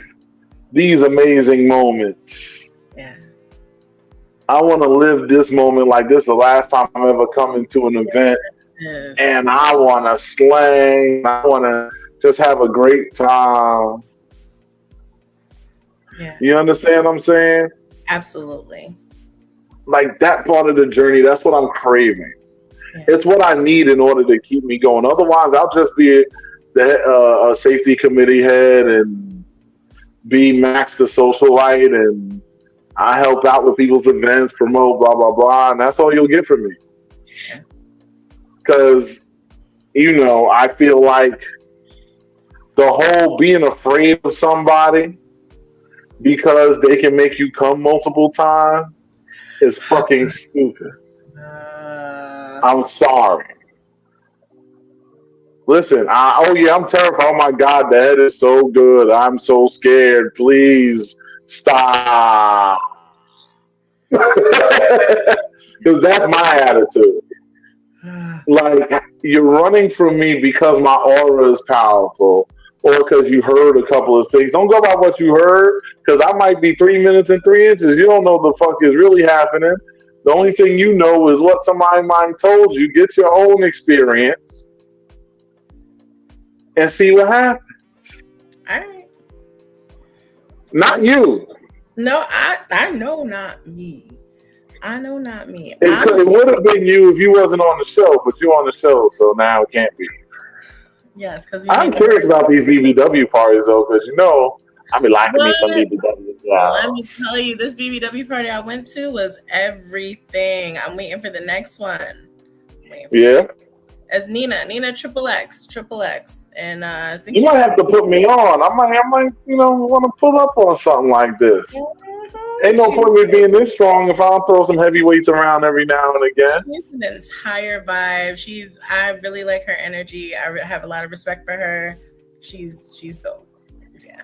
these amazing moments. Yeah. I want to live this moment like this is the last time I'm ever coming to an event. Yes. And I want to slang. I want to just have a great time. Yeah. You understand what I'm saying? Absolutely. Like that part of the journey, that's what I'm craving. Yeah. It's what I need in order to keep me going. Otherwise, I'll just be a safety committee head and be Max the socialite, and I help out with people's events, promote, blah, blah, blah, and that's all you'll get from me. Because, you know, I feel like the whole being afraid of somebody because they can make you come multiple times is fucking stupid. I'm sorry. Listen, I'm terrified. Oh my God, the head is so good. I'm so scared. Please stop. Because that's my attitude. Like, you're running from me because my aura is powerful or because you heard a couple of things. Don't go by what you heard, because I might be 3 minutes and 3 inches. You don't know what the fuck is really happening. The only thing you know is what somebody might have told you. Get your own experience and see what happens. All right. Not you. No, I know not me. I know not me. It would have been you if you wasn't on the show, but you're on the show, so now it can't be. Yes, because I'm curious about these BBW parties, though, because, you know, I be liking me some BBW. Yeah. Let me tell you, this BBW party I went to was everything. I'm waiting for the next one. name for Yeah. you. As Nina Triple X, and I think You she's might have to put me on. I might, want to pull up on something like this. Ain't no she's point in me being this strong if I don't throw some heavy weights around every now and again. she's an entire vibe. I really like her energy. I have a lot of respect for her. She's dope. Yeah.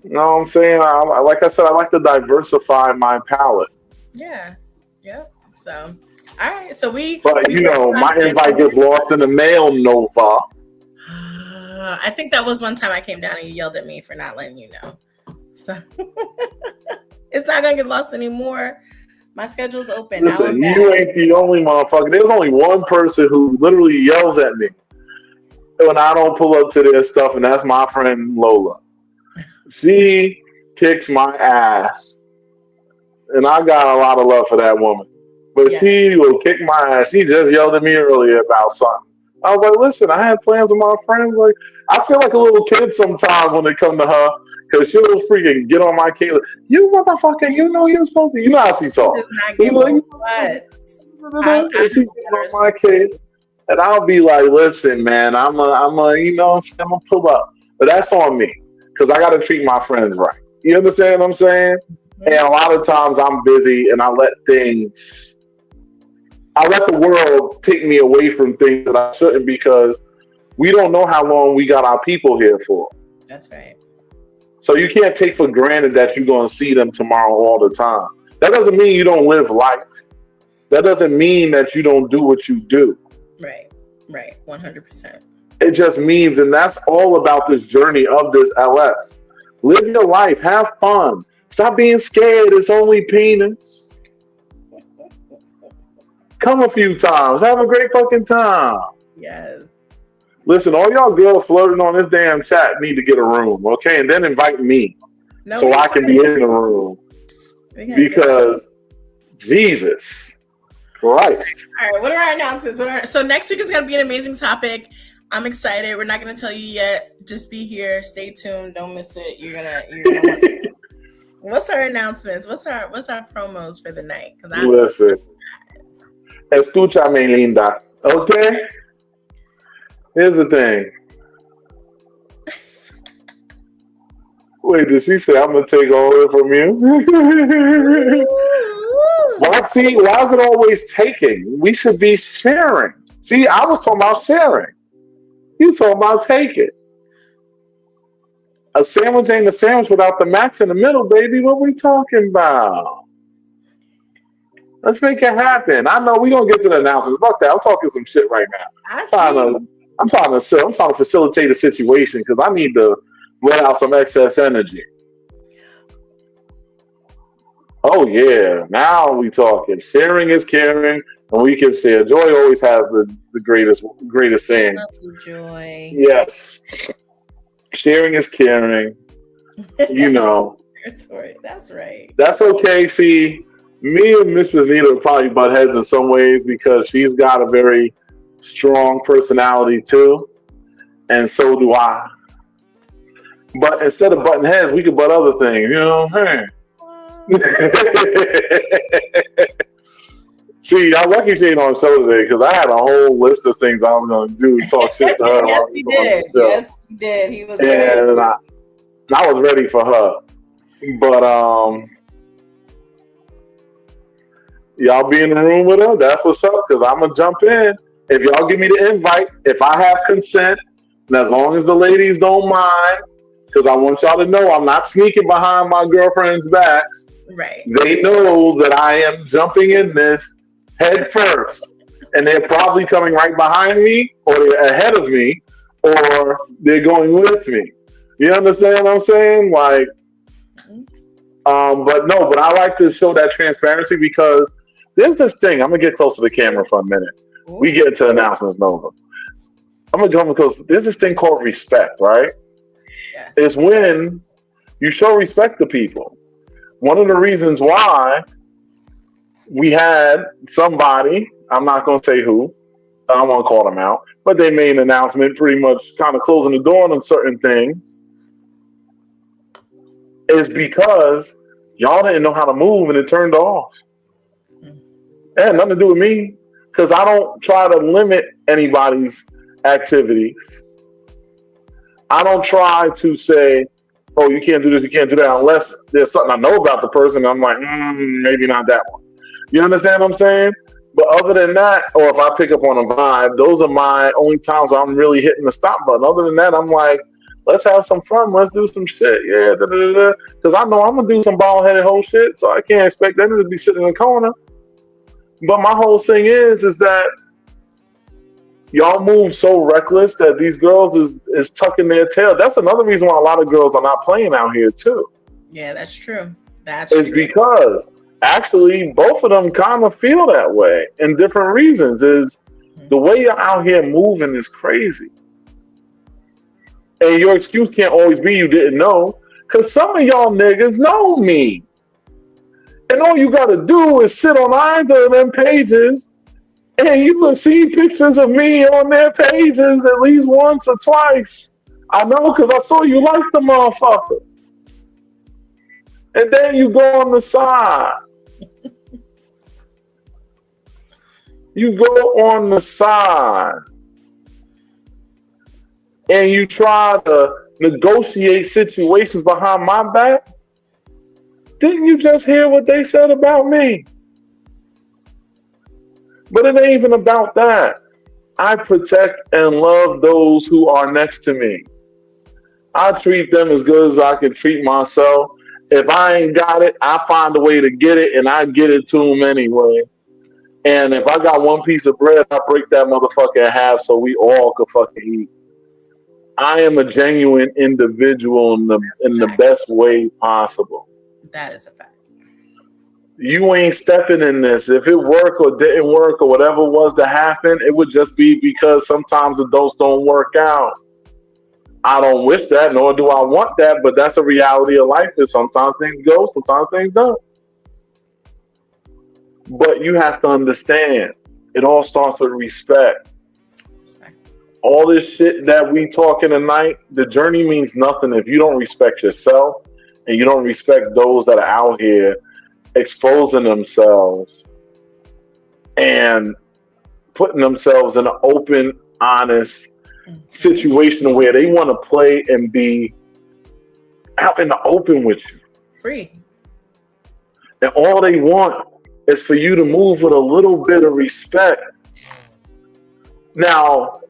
You know what I'm saying? Like I said, I like to diversify my palette. Yeah. Yep. So, all right. So we But, we worked on my invite getting. gets lost in the mail, Nova. I think that was one time I came down and you yelled at me for not letting you know. So it's not gonna get lost anymore. My schedule's open. Now I'm Listen, back. you ain't the only motherfucker. There's only one person who literally yells at me when I don't pull up to their stuff, and that's my friend Lola. She kicks my ass, and I got a lot of love for that woman. But Yeah. she will kick my ass. She just yelled at me earlier about something. I was like, listen, I had plans with my friends. Like, I feel like a little kid sometimes when it come to her, because she'll freaking get on my case. Like, you motherfucker, you know you're supposed to. You know how she She talk. does not She's give like, a you what. motherfucker. I And have she a getting lot of on my respect for case. And I'll be like, listen, man, I'm a, I'm gonna pull up. But that's on me. Because I got to treat my friends right. You understand what I'm saying? And her. a lot of times I'm busy and I let the world take me away from things that I shouldn't because we don't know how long we got our people here for. That's right. So you can't take for granted that you're going to see them tomorrow all the time. That doesn't mean you don't live life. That doesn't mean that you don't do what you do. Right. 100%. It just means, and that's all about this journey of this LS. Live your life. Have fun. Stop being scared. It's only penis. Come a few times. Have a great fucking time. Yes. Listen, all y'all girls flirting on this damn chat need to get a room, okay? And then invite me No, so I can be in the room. we gotta get. Because, Jesus Christ. All right, what are our announcements? So next week is going to be an amazing topic. I'm excited. We're not going to tell you yet. Just be here. Stay tuned. Don't miss it. You're gonna. What's our announcements? What's our promos for the night? Listen. Escúchame, linda. Okay? Here's the thing. Wait, did she say I'm going to take all of it from you? Why is it always taking? We should be sharing. See, I was talking about sharing. You talking about taking. A sandwich ain't a sandwich without the max in the middle, baby. What we talking about? Let's make it happen. I know we're gonna get to the announcements. Fuck that. I'm talking some shit right now. I'm trying to facilitate a situation because I need to let out some excess energy. Oh yeah, now we talking. Sharing is caring, and we can share. Joy always has the greatest saying. Joy. Yes, sharing is caring. You know. That's right. That's okay. See, me and Miss Rosita probably butt heads in some ways because she's got a very strong personality too, and so do I. But instead of butting heads, we could butt other things. You know, hey. See, I'm lucky she ain't on the show today because I had a whole list of things I was going to do, talk shit to her. Yes, he did. Yes, he did. He was and I was ready for her. But y'all be in the room with her. That's what's up because I'm going to jump in. If y'all give me the invite, if I have consent, and as long as the ladies don't mind, because I want y'all to know I'm not sneaking behind my girlfriend's backs. Right. They know that I am jumping in this head first, and they're probably coming right behind me, or they're ahead of me, or they're going with me. You understand what I'm saying? Like, but I like to show that transparency because there's this thing. I'm gonna get close to the camera for a minute. Ooh. We get into announcements, Nova. I'm gonna go because there's this thing called respect, right? Yes. It's when you show respect to people. One of the reasons why we had somebody, I'm not going to say who, I don't want to call them out, but they made an announcement pretty much kind of closing the door on certain things, is because y'all didn't know how to move and it turned off. It had nothing to do with me. because I don't try to limit anybody's activities. I don't try to say, oh, you can't do this, you can't do that, unless there's something I know about the person. I'm like, maybe not that one. You understand what I'm saying? But other than that, or if I pick up on a vibe, those are my only times where I'm really hitting the stop button. Other than that, I'm like, let's have some fun. Let's do some shit. Yeah, because I know I'm going to do some bald-headed whole shit, so I can't expect them to be sitting in the corner. But my whole thing is that y'all move so reckless that these girls is tucking their tail. That's another reason why a lot of girls are not playing out here too. Yeah, that's true. It's because actually both of them kind of feel that way in different reasons. Is the way you're out here moving is crazy. And your excuse can't always be you didn't know, because some of y'all niggas know me. And all you gotta do is sit on either of them pages and you will see pictures of me on their pages at least once or twice. I know, because I saw you like the motherfucker. And then you go on the side. You go on the side. And you try to negotiate situations behind my back. Didn't you just hear what they said about me? But it ain't even about that. I protect and love those who are next to me. I treat them as good as I can treat myself. If I ain't got it, I find a way to get it, and I get it to them anyway. And if I got one piece of bread, I break that motherfucker in half so we all could fucking eat. I am a genuine individual in the best way possible. That is a fact. You ain't stepping in this. If it worked or didn't work or whatever was to happen, it would just be because sometimes adults don't work out. I don't wish that, nor do I want that, but that's a reality of life. Is sometimes things go, sometimes things don't. But you have to understand, it all starts with respect. Respect. All this shit that we talking tonight, the journey means nothing if you don't respect yourself and you don't respect those that are out here exposing themselves and putting themselves in an open, honest situation where they want to play and be out in the open with you. Free. And all they want is for you to move with a little bit of respect. Now,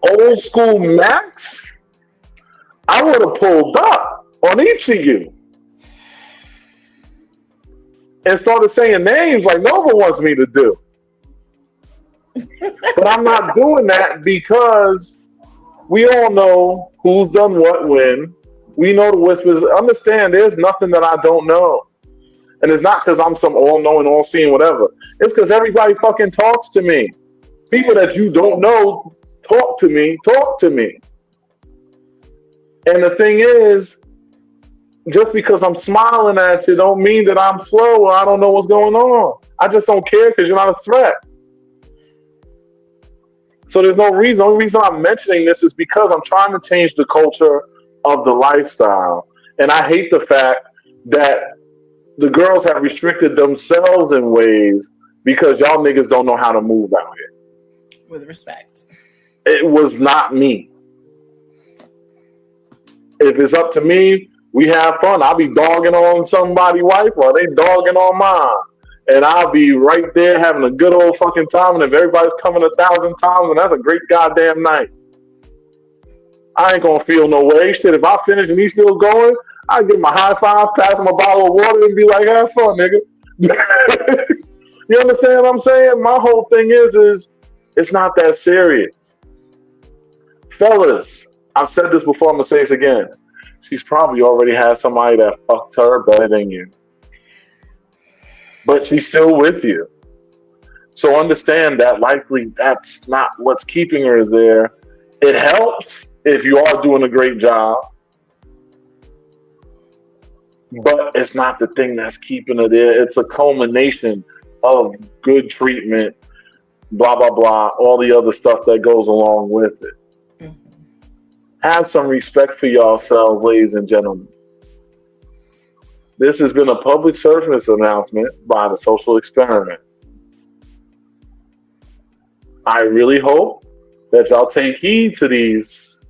old school Max, I would have pulled up on each of you and started saying names like Nova wants me to do. But I'm not doing that because we all know who's done what when. We know the whispers. Understand, there's nothing that I don't know. And it's not because I'm some all-knowing, all-seeing, whatever. It's because everybody fucking talks to me. People that you don't know talk to me. And the thing is, just because I'm smiling at you don't mean that I'm slow or I don't know what's going on. I just don't care because you're not a threat. So there's no reason. The only reason I'm mentioning this is because I'm trying to change the culture of the lifestyle. And I hate the fact that the girls have restricted themselves in ways because y'all niggas don't know how to move out here. With respect. It was not me. If it's up to me, we have fun. I'll be dogging on somebody's wife while they dogging on mine. And I'll be right there having a good old fucking time. And if everybody's coming 1,000 times, then that's a great goddamn night. I ain't gonna feel no way. Shit, if I finish and he's still going, I give him a high five, pass him a bottle of water, and be like, have fun, nigga. You understand what I'm saying? My whole thing is it's not that serious. Fellas, I've said this before, I'm gonna say this again. She's probably already had somebody that fucked her better than you. But she's still with you. So understand that likely that's not what's keeping her there. It helps if you are doing a great job. But it's not the thing that's keeping her there. It's a culmination of good treatment, blah, blah, blah, all the other stuff that goes along with it. Mm-hmm. Have some respect for yourselves, ladies and gentlemen. This has been a public service announcement by the Social Experiment. I really hope that y'all take heed to these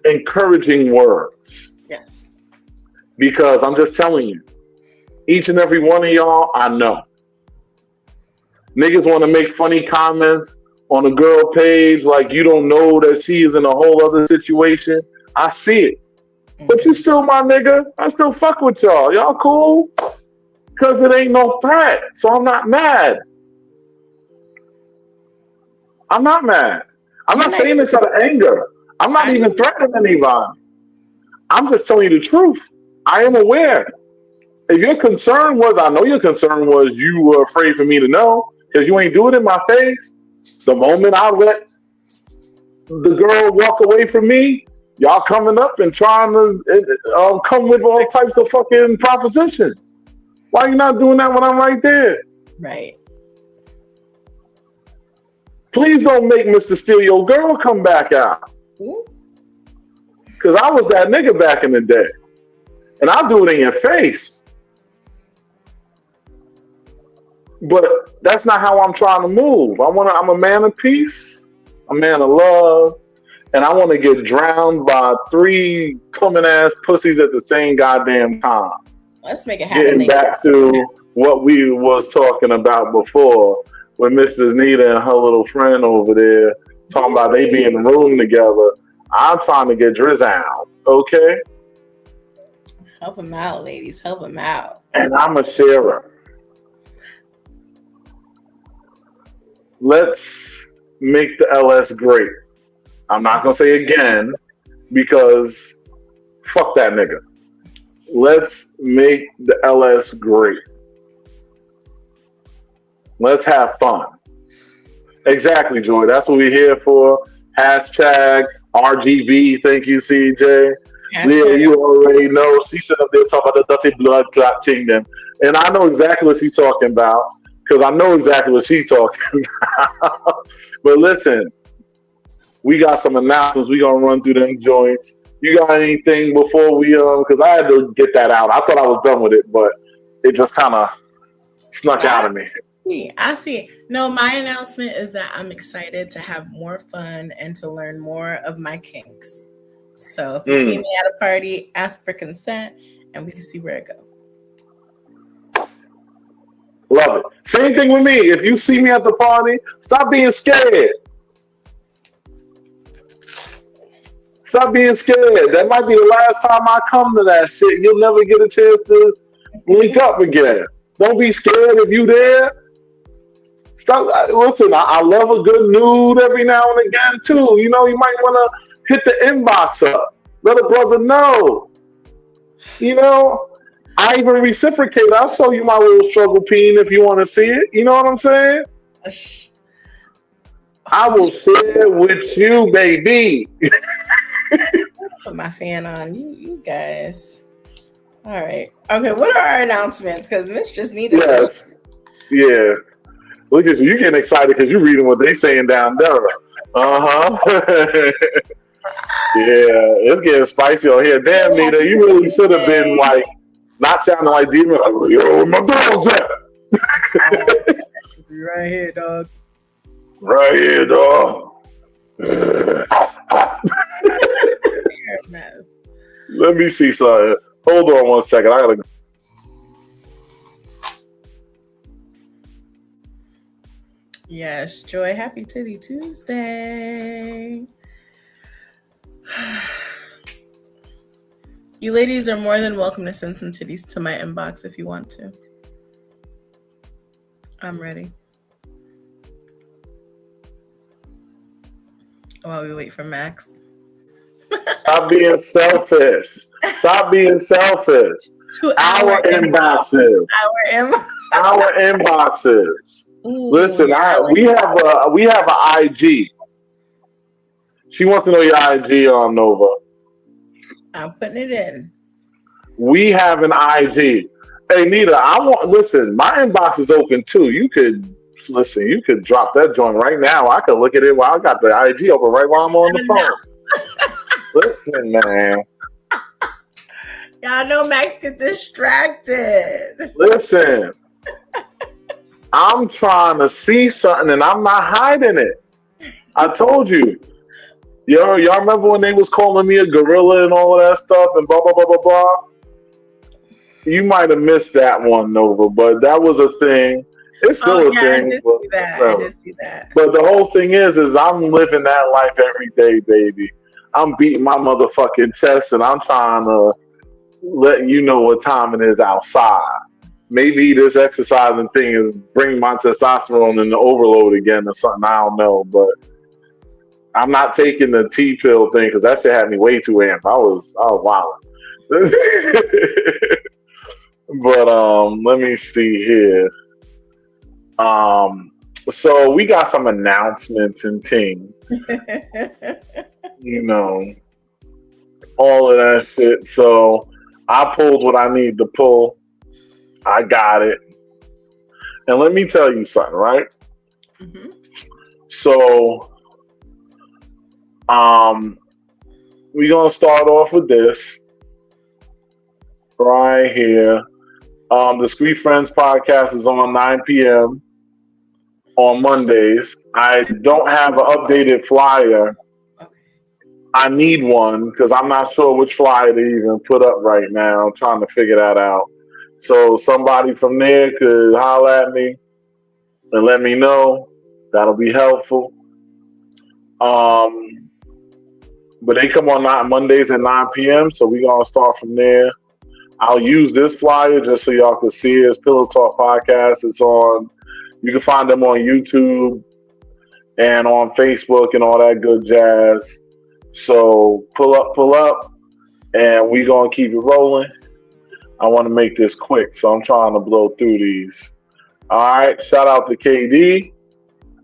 encouraging words. Yes. Because I'm just telling you, each and every one of y'all, I know. Niggas want to make funny comments on a girl page like you don't know that she is in a whole other situation. I see it. But you still my nigga. I still fuck with y'all. Y'all cool? Because it ain't no threat. So I'm not mad. I'm not mad. I'm not saying this out of anger. I'm not even threatening anybody. I'm just telling you the truth. I am aware. If your concern was, I know your concern was you were afraid for me to know because you ain't do it in my face. The moment I let the girl walk away from me, y'all coming up and trying to come with all types of fucking propositions. Why you not doing that when I'm right there? Right. Please don't make Mr. Steal Your Girl come back out. Because I was that nigga back in the day. And I'll do it in your face. But that's not how I'm trying to move. I'm a man of peace, a man of love, and I want to get drowned by 3 coming ass pussies at the same goddamn time. Let's make it happen. Getting back to what we was talking about before, with Mrs. Nita and her little friend over there talking about they be in the room together. I'm trying to get Drizz out, okay? Help him out, ladies. Help him out. And I'm a sharer. Let's make the LS great. I'm not going to say again because fuck that nigga. Let's make the LS great. Let's have fun. Exactly, Joy. That's what we're here for. Hashtag RGB. Thank you, CJ. Leah, you already know. She sit up there talking about the dirty blood clot thing. And I know exactly what she's talking about because I know exactly what she's talking about. But listen, we got some announcements. We're going to run through them joints. You got anything before we, because I had to get that out. I thought I was done with it, but it just kind of snuck out of me. I see. No, my announcement is that I'm excited to have more fun and to learn more of my kinks. So if you see me at a party, ask for consent and we can see where it goes. Love it. Same thing with me. If you see me at the party, stop being scared. Stop being scared. That might be the last time I come to that shit. You'll never get a chance to link up again. Don't be scared if you there. Stop. Listen, I love a good nude every now and again too. You know, you might want to hit the inbox up. Let a brother know. You know, I even reciprocate. I'll show you my little struggle peen if you want to see it. You know what I'm saying? I will share with you, baby. Put my fan on. You guys. All right. Okay, what are our announcements? Because Mistress Nita says... Yeah. Look at you. You're getting excited because you're reading what they saying down there. Uh-huh. Yeah, it's getting spicy on here. Damn, Nita, you really should have been like, not sounding like demon. Like, yo, my dog's at. Right here, dog. Right here, dog. Let me see something. Hold on one second. I gotta. Yes, Joy. Happy Titty Tuesday. You ladies are more than welcome to send some titties to my inbox if you want to. I'm ready. While we wait for Max. Stop being selfish. Stop being selfish. Our inboxes. Our inboxes. Ooh, listen, we have an IG. She wants to know your IG on Nova. I'm putting it in. We have an IG. Hey, Nita, listen, my inbox is open too. You could drop that joint right now. I could look at it while I got the IG open right while I'm on the phone. Listen, man. Y'all know Max gets distracted. Listen. I'm trying to see something and I'm not hiding it. I told you. Y'all remember when they was calling me a gorilla and all of that stuff and blah, blah, blah, blah, blah? You might have missed that one, Nova, but that was a thing. It's Oh still a yeah, I thing, did but see that. I whatever. did see that. But the whole thing is I'm living that life every day, baby. I'm beating my motherfucking chest and I'm trying to let you know what time it is outside. Maybe this exercising thing is bringing my testosterone in the overload again or something. I don't know, but I'm not taking the T pill thing because that shit had me way too amped. I was wild. But let me see here. So we got some announcements and things. You know, all of that shit. So I pulled what I need to pull. I got it. And let me tell you something, right? Mm-hmm. So we're gonna start off with this right here. The Street Friends podcast is on 9 p.m. on Mondays. I don't have an updated flyer. Okay. I need one because I'm not sure which flyer to even put up right now. I'm trying to figure that out. So somebody from there could holler at me and let me know. That'll be helpful. But they come on Mondays at 9 p.m. So we're gonna start from there. I'll use this flyer just so y'all can see it. It's Pillow Talk Podcast. It's on. You can find them on YouTube and on Facebook and all that good jazz. So pull up, and we gonna keep it rolling. I want to make this quick, so I'm trying to blow through these. All right, shout out to KD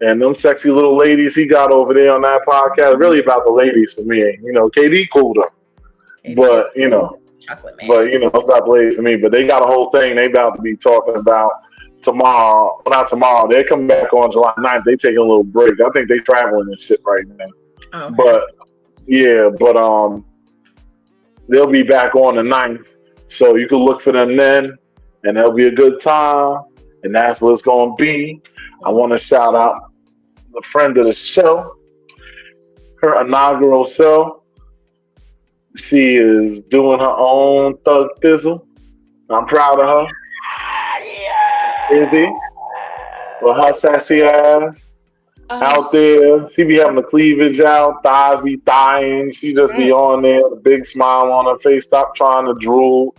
and them sexy little ladies he got over there on that podcast. Really about the ladies for me. You know, KD cool though, but you know, Chocolate man. but you know, it's about the ladies for me. But they got a whole thing they about to be talking about tomorrow. Well, not tomorrow. They're coming back on July 9th. They taking a little break. I think they traveling and shit right now. Okay. But yeah, they'll be back on the 9th. So you can look for them then, and it'll be a good time. And that's what it's going to be. I want to shout out the friend of the show, her inaugural show. She is doing her own thug thizzle. I'm proud of her. Yeah. Izzy, with her sassy ass out there. She be having the cleavage out, thighs be thighing. She just be on there, a big smile on her face. Stop trying to drool.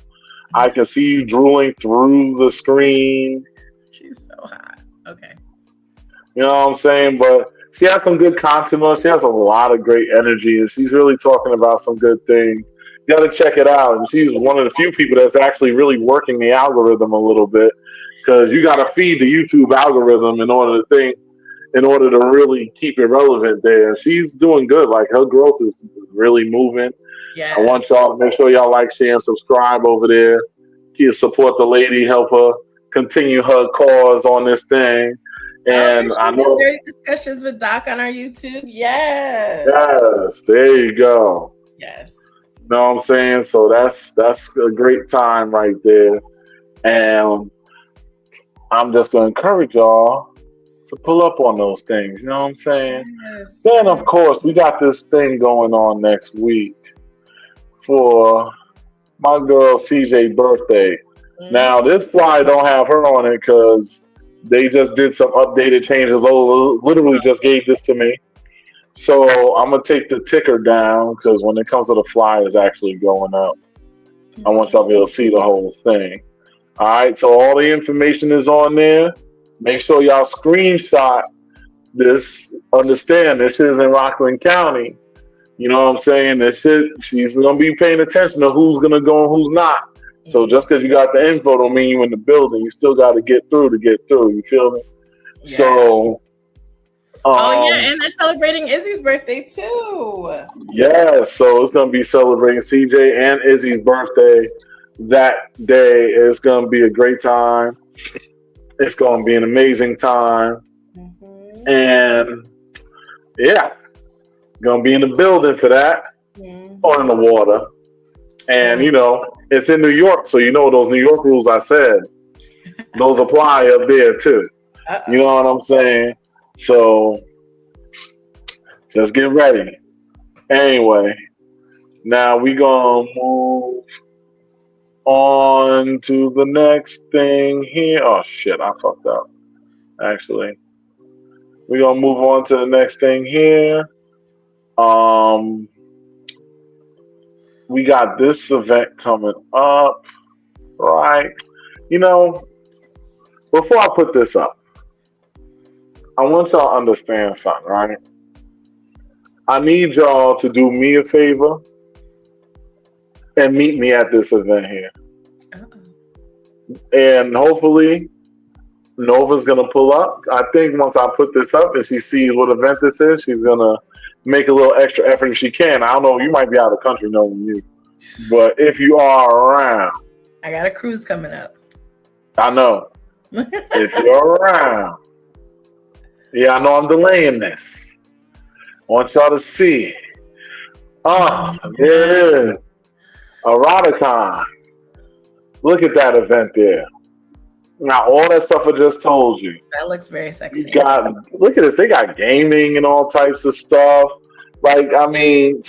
I can see you drooling through the screen. She's so hot. Okay. You know what I'm saying? But she has some good content on. She has a lot of great energy, and she's really talking about some good things. You got to check it out. And she's one of the few people that's actually really working the algorithm a little bit, because you got to feed the YouTube algorithm in order to really keep it relevant there. She's doing good. Like, her growth is really moving. Yes. I want y'all to make sure y'all like, share, and subscribe over there. Support the lady, help her continue her cause on this thing. And I know dirty discussions with Doc on our YouTube. Yes. Yes, there you go. Yes. You know what I'm saying? So that's a great time right there. And I'm just gonna encourage y'all to pull up on those things. You know what I'm saying? Yes. Then of course we got this thing going on next week for my girl CJ's birthday. Now this fly don't have her on it because they just did some updated changes. Literally just gave this to me. So I'm going to take the ticker down because when it comes to the fly, it's actually going up. I want y'all to be able to see the whole thing. All right, so all the information is on there. Make sure y'all screenshot this. Understand this is in Rockland County. You know what I'm saying? This shit, she's going to be paying attention to who's going to go and who's not. So just because you got the info don't mean you in the building. You still got to get through. You feel me? Yeah. So. And they're celebrating Izzy's birthday too. Yeah, so it's gonna be celebrating CJ and Izzy's birthday that day. It's gonna be a great time. It's gonna be an amazing time, and yeah, gonna be in the building for that, or in the water. And you know, it's in New York, so you know those New York rules I said, those apply up there too. You know what I'm saying? So just get ready. Anyway, now we gonna move on to the next thing here. Oh shit, I fucked up. Actually, we gonna move on to the next thing here. Um, we got this event coming up, right? You know, before I put this up, I want y'all to understand something, right? I need y'all to do me a favor and meet me at this event here. And hopefully, Nova's gonna pull up. I think once I put this up and she sees what event this is, she's gonna make a little extra effort if she can. I don't know, you might be out of the country knowing you. But if you are around, I got a cruise coming up. I know. If you're around, yeah, I know I'm delaying this. I want y'all to see. Oh, there it is. Eroticon. Look at that event there. Now, all that stuff I just told you. That looks very sexy. Look at this. They got gaming and all types of stuff. Like, I mean,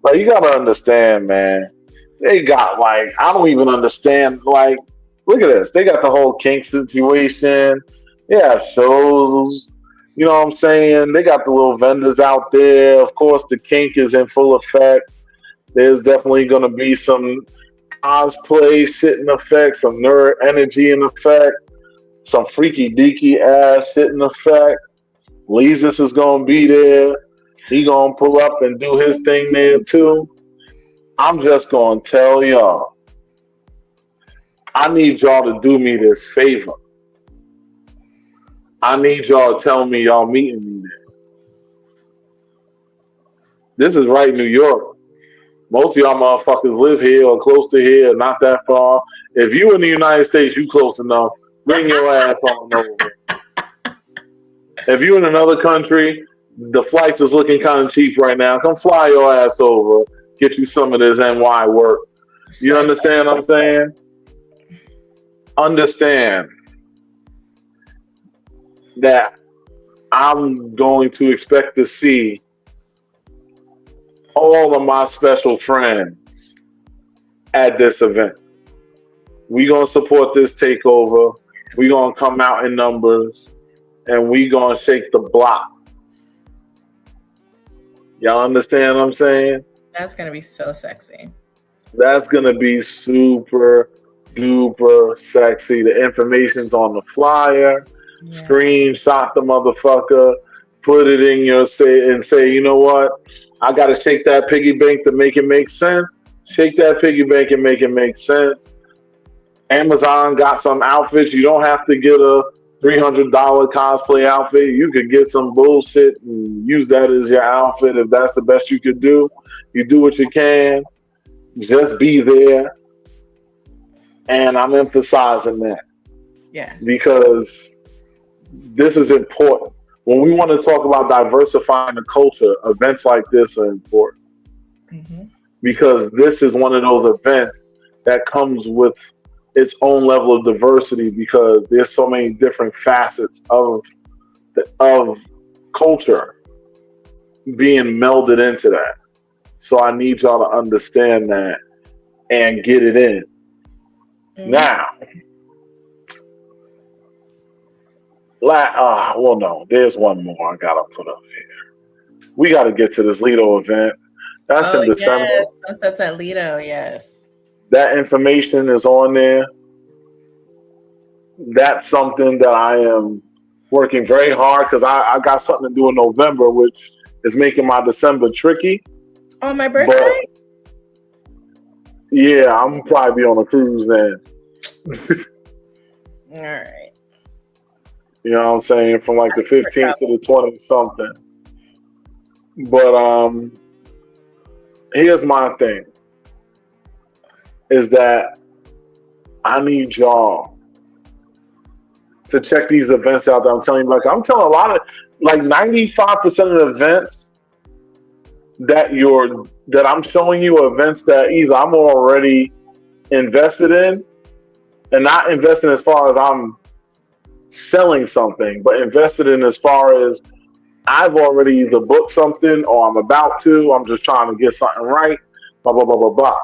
like, you gotta understand, man. They got, like, I don't even understand. Like, look at this. They got the whole kink situation. They have shows. You know what I'm saying? They got the little vendors out there. Of course, the kink is in full effect. There's definitely going to be some cosplay shit in effect, some nerd energy in effect, some freaky deaky ass shit in effect. Leezus is going to be there. He going to pull up and do his thing there too. I'm just going to tell y'all, I need y'all to do me this favor. I need y'all to tell me y'all meeting me there. This is right in New York. Most of y'all motherfuckers live here or close to here, not that far. If you in the United States, you close enough. Bring your ass on over. If you in another country, the flights is looking kind of cheap right now. Come fly your ass over. Get you some of this NY work. You understand what I'm saying? Understand that I'm going to expect to see all of my special friends at this event. We gonna support this takeover. We gonna come out in numbers, and we gonna shake the block. Y'all understand what I'm saying? That's gonna be so sexy. That's gonna be super duper sexy. The information's on the flyer. Yeah. Screenshot the motherfucker. Put it in your say, you know what? I gotta shake that piggy bank to make it make sense. Shake that piggy bank and make it make sense. Amazon got some outfits. You don't have to get a $300 cosplay outfit. You could get some bullshit and use that as your outfit if that's the best you could do. You do what you can. Just be there. And I'm emphasizing that. Yes. Because this is important. When we want to talk about diversifying the culture, events like this are important. Mm-hmm. Because this is one of those events that comes with its own level of diversity because there's so many different facets of culture being melded into that. So I need y'all to understand that and get it in. Mm-hmm. Now, well, no, there's one more I gotta put up here. We gotta get to this Lido event. That's in December. Yes, Sunsets at Lido, yes. That information is on there. That's something that I am working very hard because I got something to do in November, which is making my December tricky. On my birthday? But, yeah, I'm probably be on a cruise then. All right. You know what I'm saying? From like the 15th to the 20th something. But here's my thing. Is that I need y'all to check these events out that I'm telling you. Like I'm telling a lot of, like 95% of the events that I'm showing you are events that either I'm already invested in and not invested as far as I'm selling something, but invested in as far as I've already either booked something or I'm about to. I'm just trying to get something right. Blah blah blah blah blah.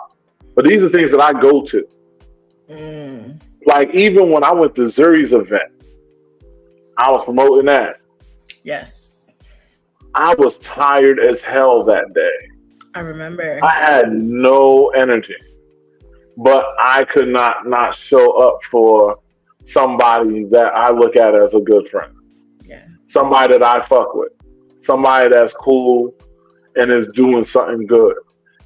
But these are things that I go to. Mm. Like even when I went to Zuri's event, I was promoting that. Yes. I was tired as hell that day. I remember. I had no energy, but I could not show up for somebody that I look at as a good friend, Yeah. somebody that I fuck with, somebody that's cool and is doing something good.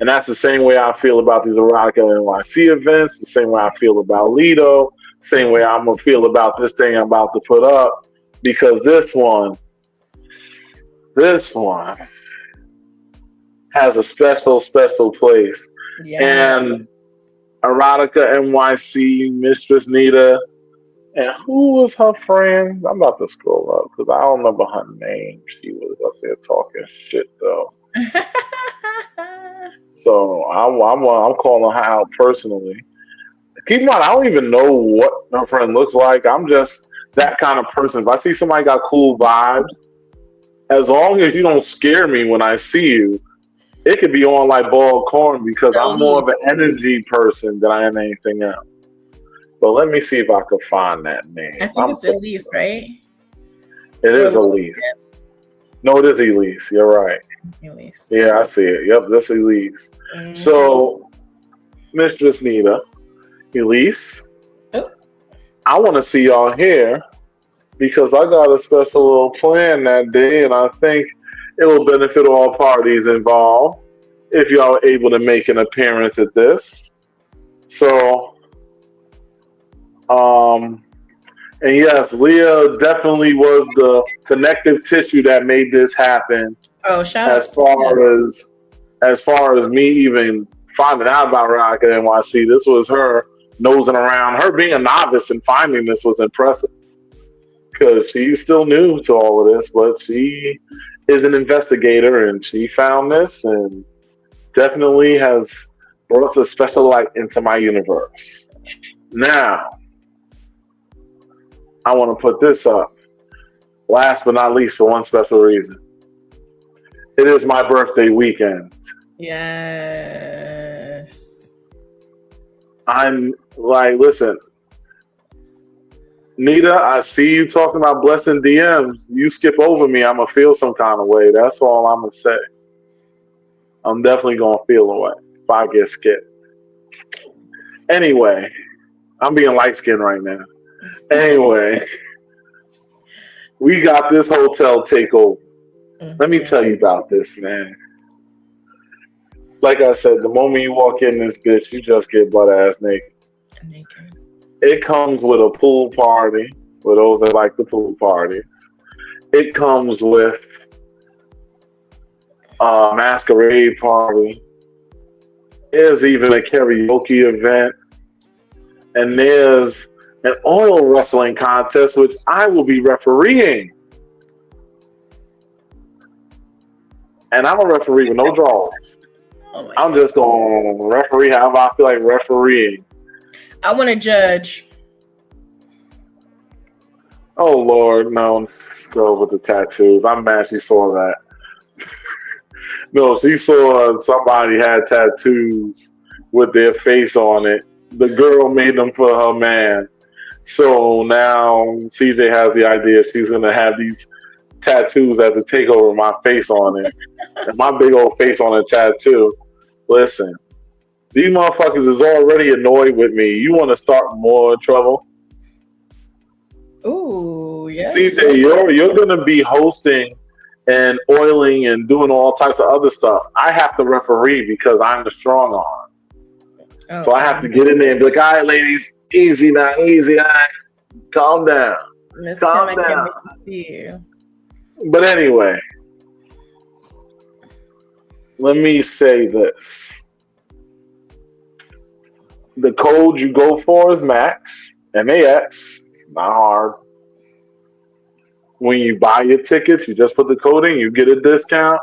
And that's the same way I feel about these Erotica NYC events, the same way I feel about Lido, same way I'm gonna feel about this thing I'm about to put up, because this one has a special place. Yeah. And Erotica NYC, Mistress Nita, and who was her friend? I'm about to scroll up because I don't remember her name. She was up there talking shit though. So I'm calling her out personally. Keep in mind, I don't even know what my friend looks like. I'm just that kind of person. If I see somebody got cool vibes, as long as you don't scare me when I see you, it could be on like bald corn because I'm more of an energy person than I am anything else. But let me see if I can find that name. I think it's Elise, right? It is Elise. No, it is Elise. You're right. Elise. Yeah, I see it. Yep, that's Elise. Mm-hmm. So, Mistress Nita, Elise, I want to see y'all here because I got a special little plan that day, and I think it will benefit all parties involved if y'all are able to make an appearance at this. So, and yes, Leah definitely was the connective tissue that made this happen. Oh, shout as out as far as me even finding out about Rock at NYC, this was her nosing around. Her being a novice and finding this was impressive because she's still new to all of this, but she is an investigator and she found this and definitely has brought a special light into my universe. Now, I want to put this up. Last but not least, for one special reason. It is my birthday weekend. Yes. I'm like, listen, Nita, I see you talking about blessing DMs. You skip over me, I'm going to feel some kind of way. That's all I'm going to say. I'm definitely going to feel a way if I get skipped. Anyway, I'm being light-skinned right now. Anyway, we got this hotel takeover. Let me tell you about this, man. Like I said, the moment you walk in this bitch, you just get butt-ass naked. It comes with a pool party for those that like the pool parties. It comes with a masquerade party. There's even a karaoke event. And there's an oil wrestling contest, which I will be refereeing. And I'm a referee with no draws. I'm just going to referee however I feel like refereeing. I want to judge. Oh, Lord, no. Go with the tattoos. I'm mad she saw that. No, she saw somebody had tattoos with their face on it. The girl made them for her man. So now CJ has the idea she's going to have these tattoos at the takeover, my face on it. And my big old face on a tattoo. Listen, these motherfuckers is already annoyed with me. You want to start more trouble? Ooh, yes. CJ, you're going to be hosting and oiling and doing all types of other stuff. I have to referee because I'm the strong arm. Oh, so I have to get in there and be like, all right, ladies, easy now, easy. All right, calm down. Miss Kim, I can't wait to see you. But anyway, let me say this. The code you go for is MAX, MAX. It's not hard. When you buy your tickets, you just put the code in, you get a discount.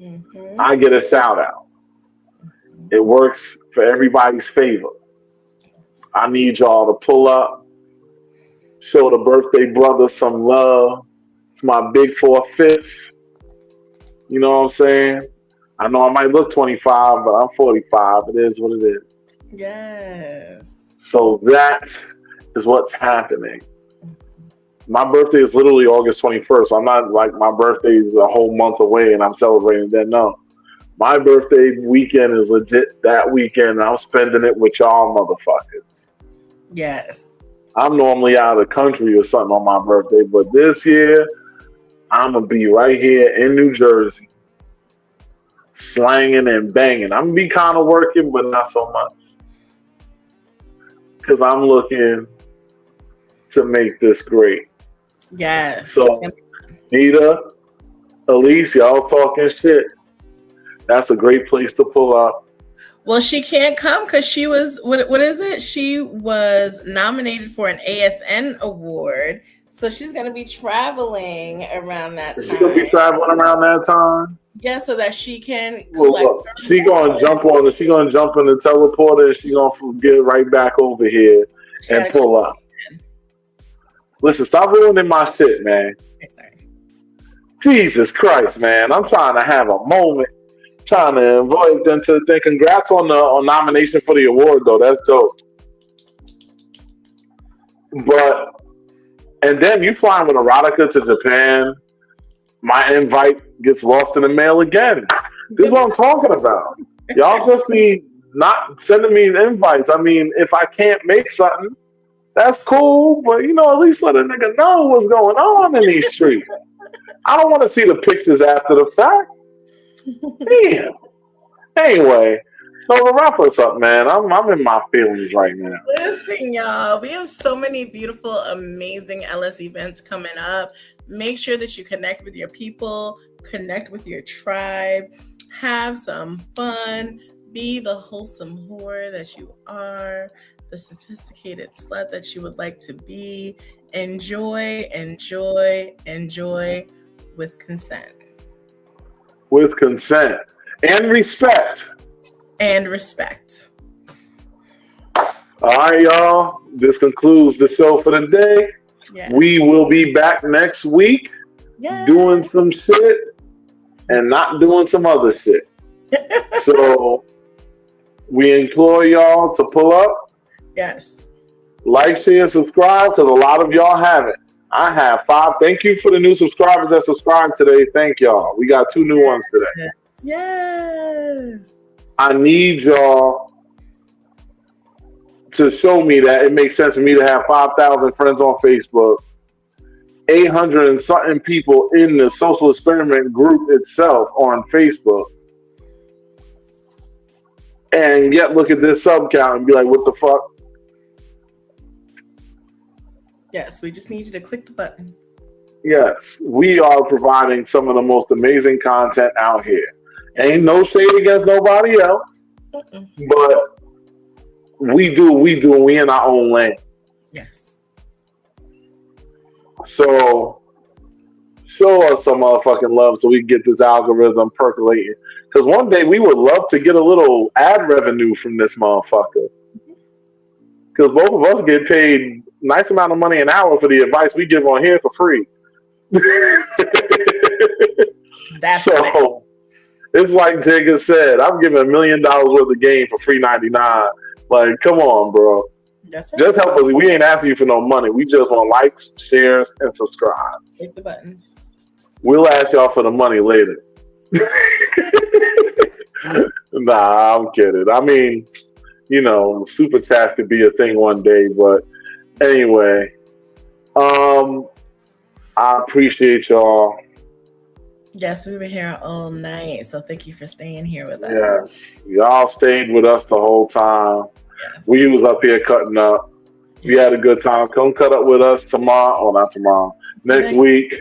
Mm-hmm. I get a shout out. It works for everybody's favor. I need y'all to pull up, show the birthday brother some love. It's my big 4/5. You know what I'm saying? I know I might look 25, but I'm 45. It is what it is. Yes. So that is what's happening. My birthday is literally August 21st. I'm not like my birthday is a whole month away and I'm celebrating that. No. My birthday weekend is legit that weekend. And I'm spending it with y'all motherfuckers. Yes. I'm normally out of the country or something on my birthday, but this year I'm going to be right here in New Jersey, slanging and banging. I'm going to be kind of working, but not so much. Because I'm looking to make this great. Yes. So, Nita, Elise, y'all talking shit. That's a great place to pull up. Well, she can't come because she was, what is it? She was nominated for an ASN award. So she's going to be traveling around that time. She's going to be traveling around that time? Yeah, so that she can collect She going to jump in the teleporter and she going to get right back over here and pull up. Listen, stop ruining my shit, man. Sorry. Jesus Christ, man. I'm trying to have a moment. Trying to invite them to think. Congrats on the nomination for the award, though. That's dope. But, and then you flying with erotica to Japan. My invite gets lost in the mail again. This is what I'm talking about. Y'all just be not sending me invites. I mean, if I can't make something, that's cool. But, you know, at least let a nigga know what's going on in these streets. I don't want to see the pictures after the fact. Damn. Anyway, so to wrap us up, man, I'm in my feelings right now. Listen, y'all, we have so many beautiful, amazing LS events coming up. Make sure that you connect with your people, connect with your tribe, have some fun, be the wholesome whore that you are, the sophisticated slut that you would like to be. Enjoy, enjoy, enjoy with consent. With consent. And respect. And respect. All right, y'all. This concludes the show for the day. Yes. We will be back next week doing some shit and not doing some other shit. So we implore y'all to pull up. Yes. Like, share, subscribe, because a lot of y'all haven't. I have 5. Thank you for the new subscribers that subscribed today. Thank y'all. We got 2 new ones today. Yes. I need y'all to show me that it makes sense for me to have 5,000 friends on Facebook, 800 and something people in the social experiment group itself on Facebook, and yet look at this sub count and be like, what the fuck? Yes, we just need you to click the button. Yes, we are providing some of the most amazing content out here. Yes. Ain't no shade against nobody else, but we do, and we in our own lane. Yes. So show us some motherfucking love so we can get this algorithm percolating. Because one day we would love to get a little ad revenue from this motherfucker. Because both of us get paid nice amount of money an hour for the advice we give on here for free. That's so it's like Jigga said, I'm giving $1 million worth of game for free 99. Like, come on, bro. That's right. Just help us. We ain't asking you for no money. We just want likes, shares, and subscribes. Click the buttons. We'll ask y'all for the money later. Nah, I'm kidding. I mean, you know, super chats could be a thing one day, but anyway, I appreciate y'all. Yes, we were here all night, so thank you for staying here with us. Yes, y'all stayed with us the whole time. Yes. We was up here cutting up. Yes. We had a good time. Come cut up with us tomorrow. Oh, not tomorrow. Next week.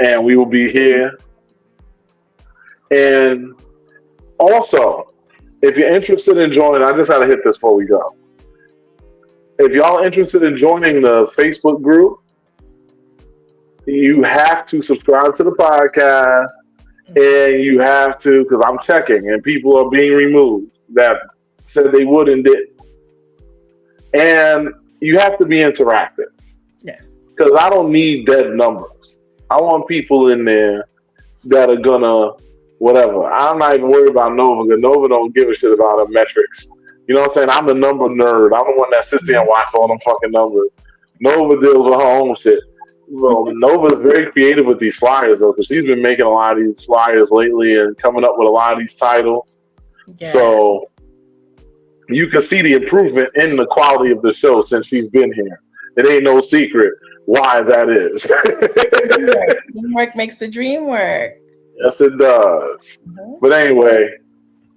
And we will be here. And also, if you're interested in joining, I just had to hit this before we go. If y'all are interested in joining the Facebook group, you have to subscribe to the podcast, and you have to, because I'm checking, and people are being removed that said they would and didn't. And you have to be interactive. Yes. Because I don't need dead numbers. I want people in there that are gonna whatever. I'm not even worried about Nova because Nova don't give a shit about the metrics. You know what I'm saying? I'm the number nerd. I'm the one that sits there and watches all them fucking numbers. Nova deals with her own shit. Well, Nova's very creative with these flyers though, because she's been making a lot of these flyers lately and coming up with a lot of these titles. Yeah. So you can see the improvement in the quality of the show since she's been here. It ain't no secret why that is. Teamwork makes the dream work. Yes, it does. Mm-hmm. But anyway,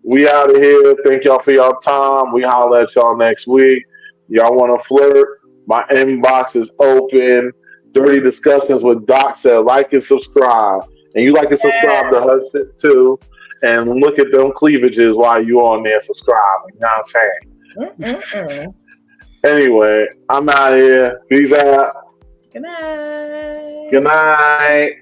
we out of here. Thank y'all for y'all time. We holler at y'all next week. Y'all want to flirt? My inbox is open. Dirty Discussions with Doc said like and subscribe. And you like and subscribe to her shit too. And look at them cleavages while you on there subscribing. You know what I'm saying? Anyway, I'm out of here. Peace out. Good night. Good night.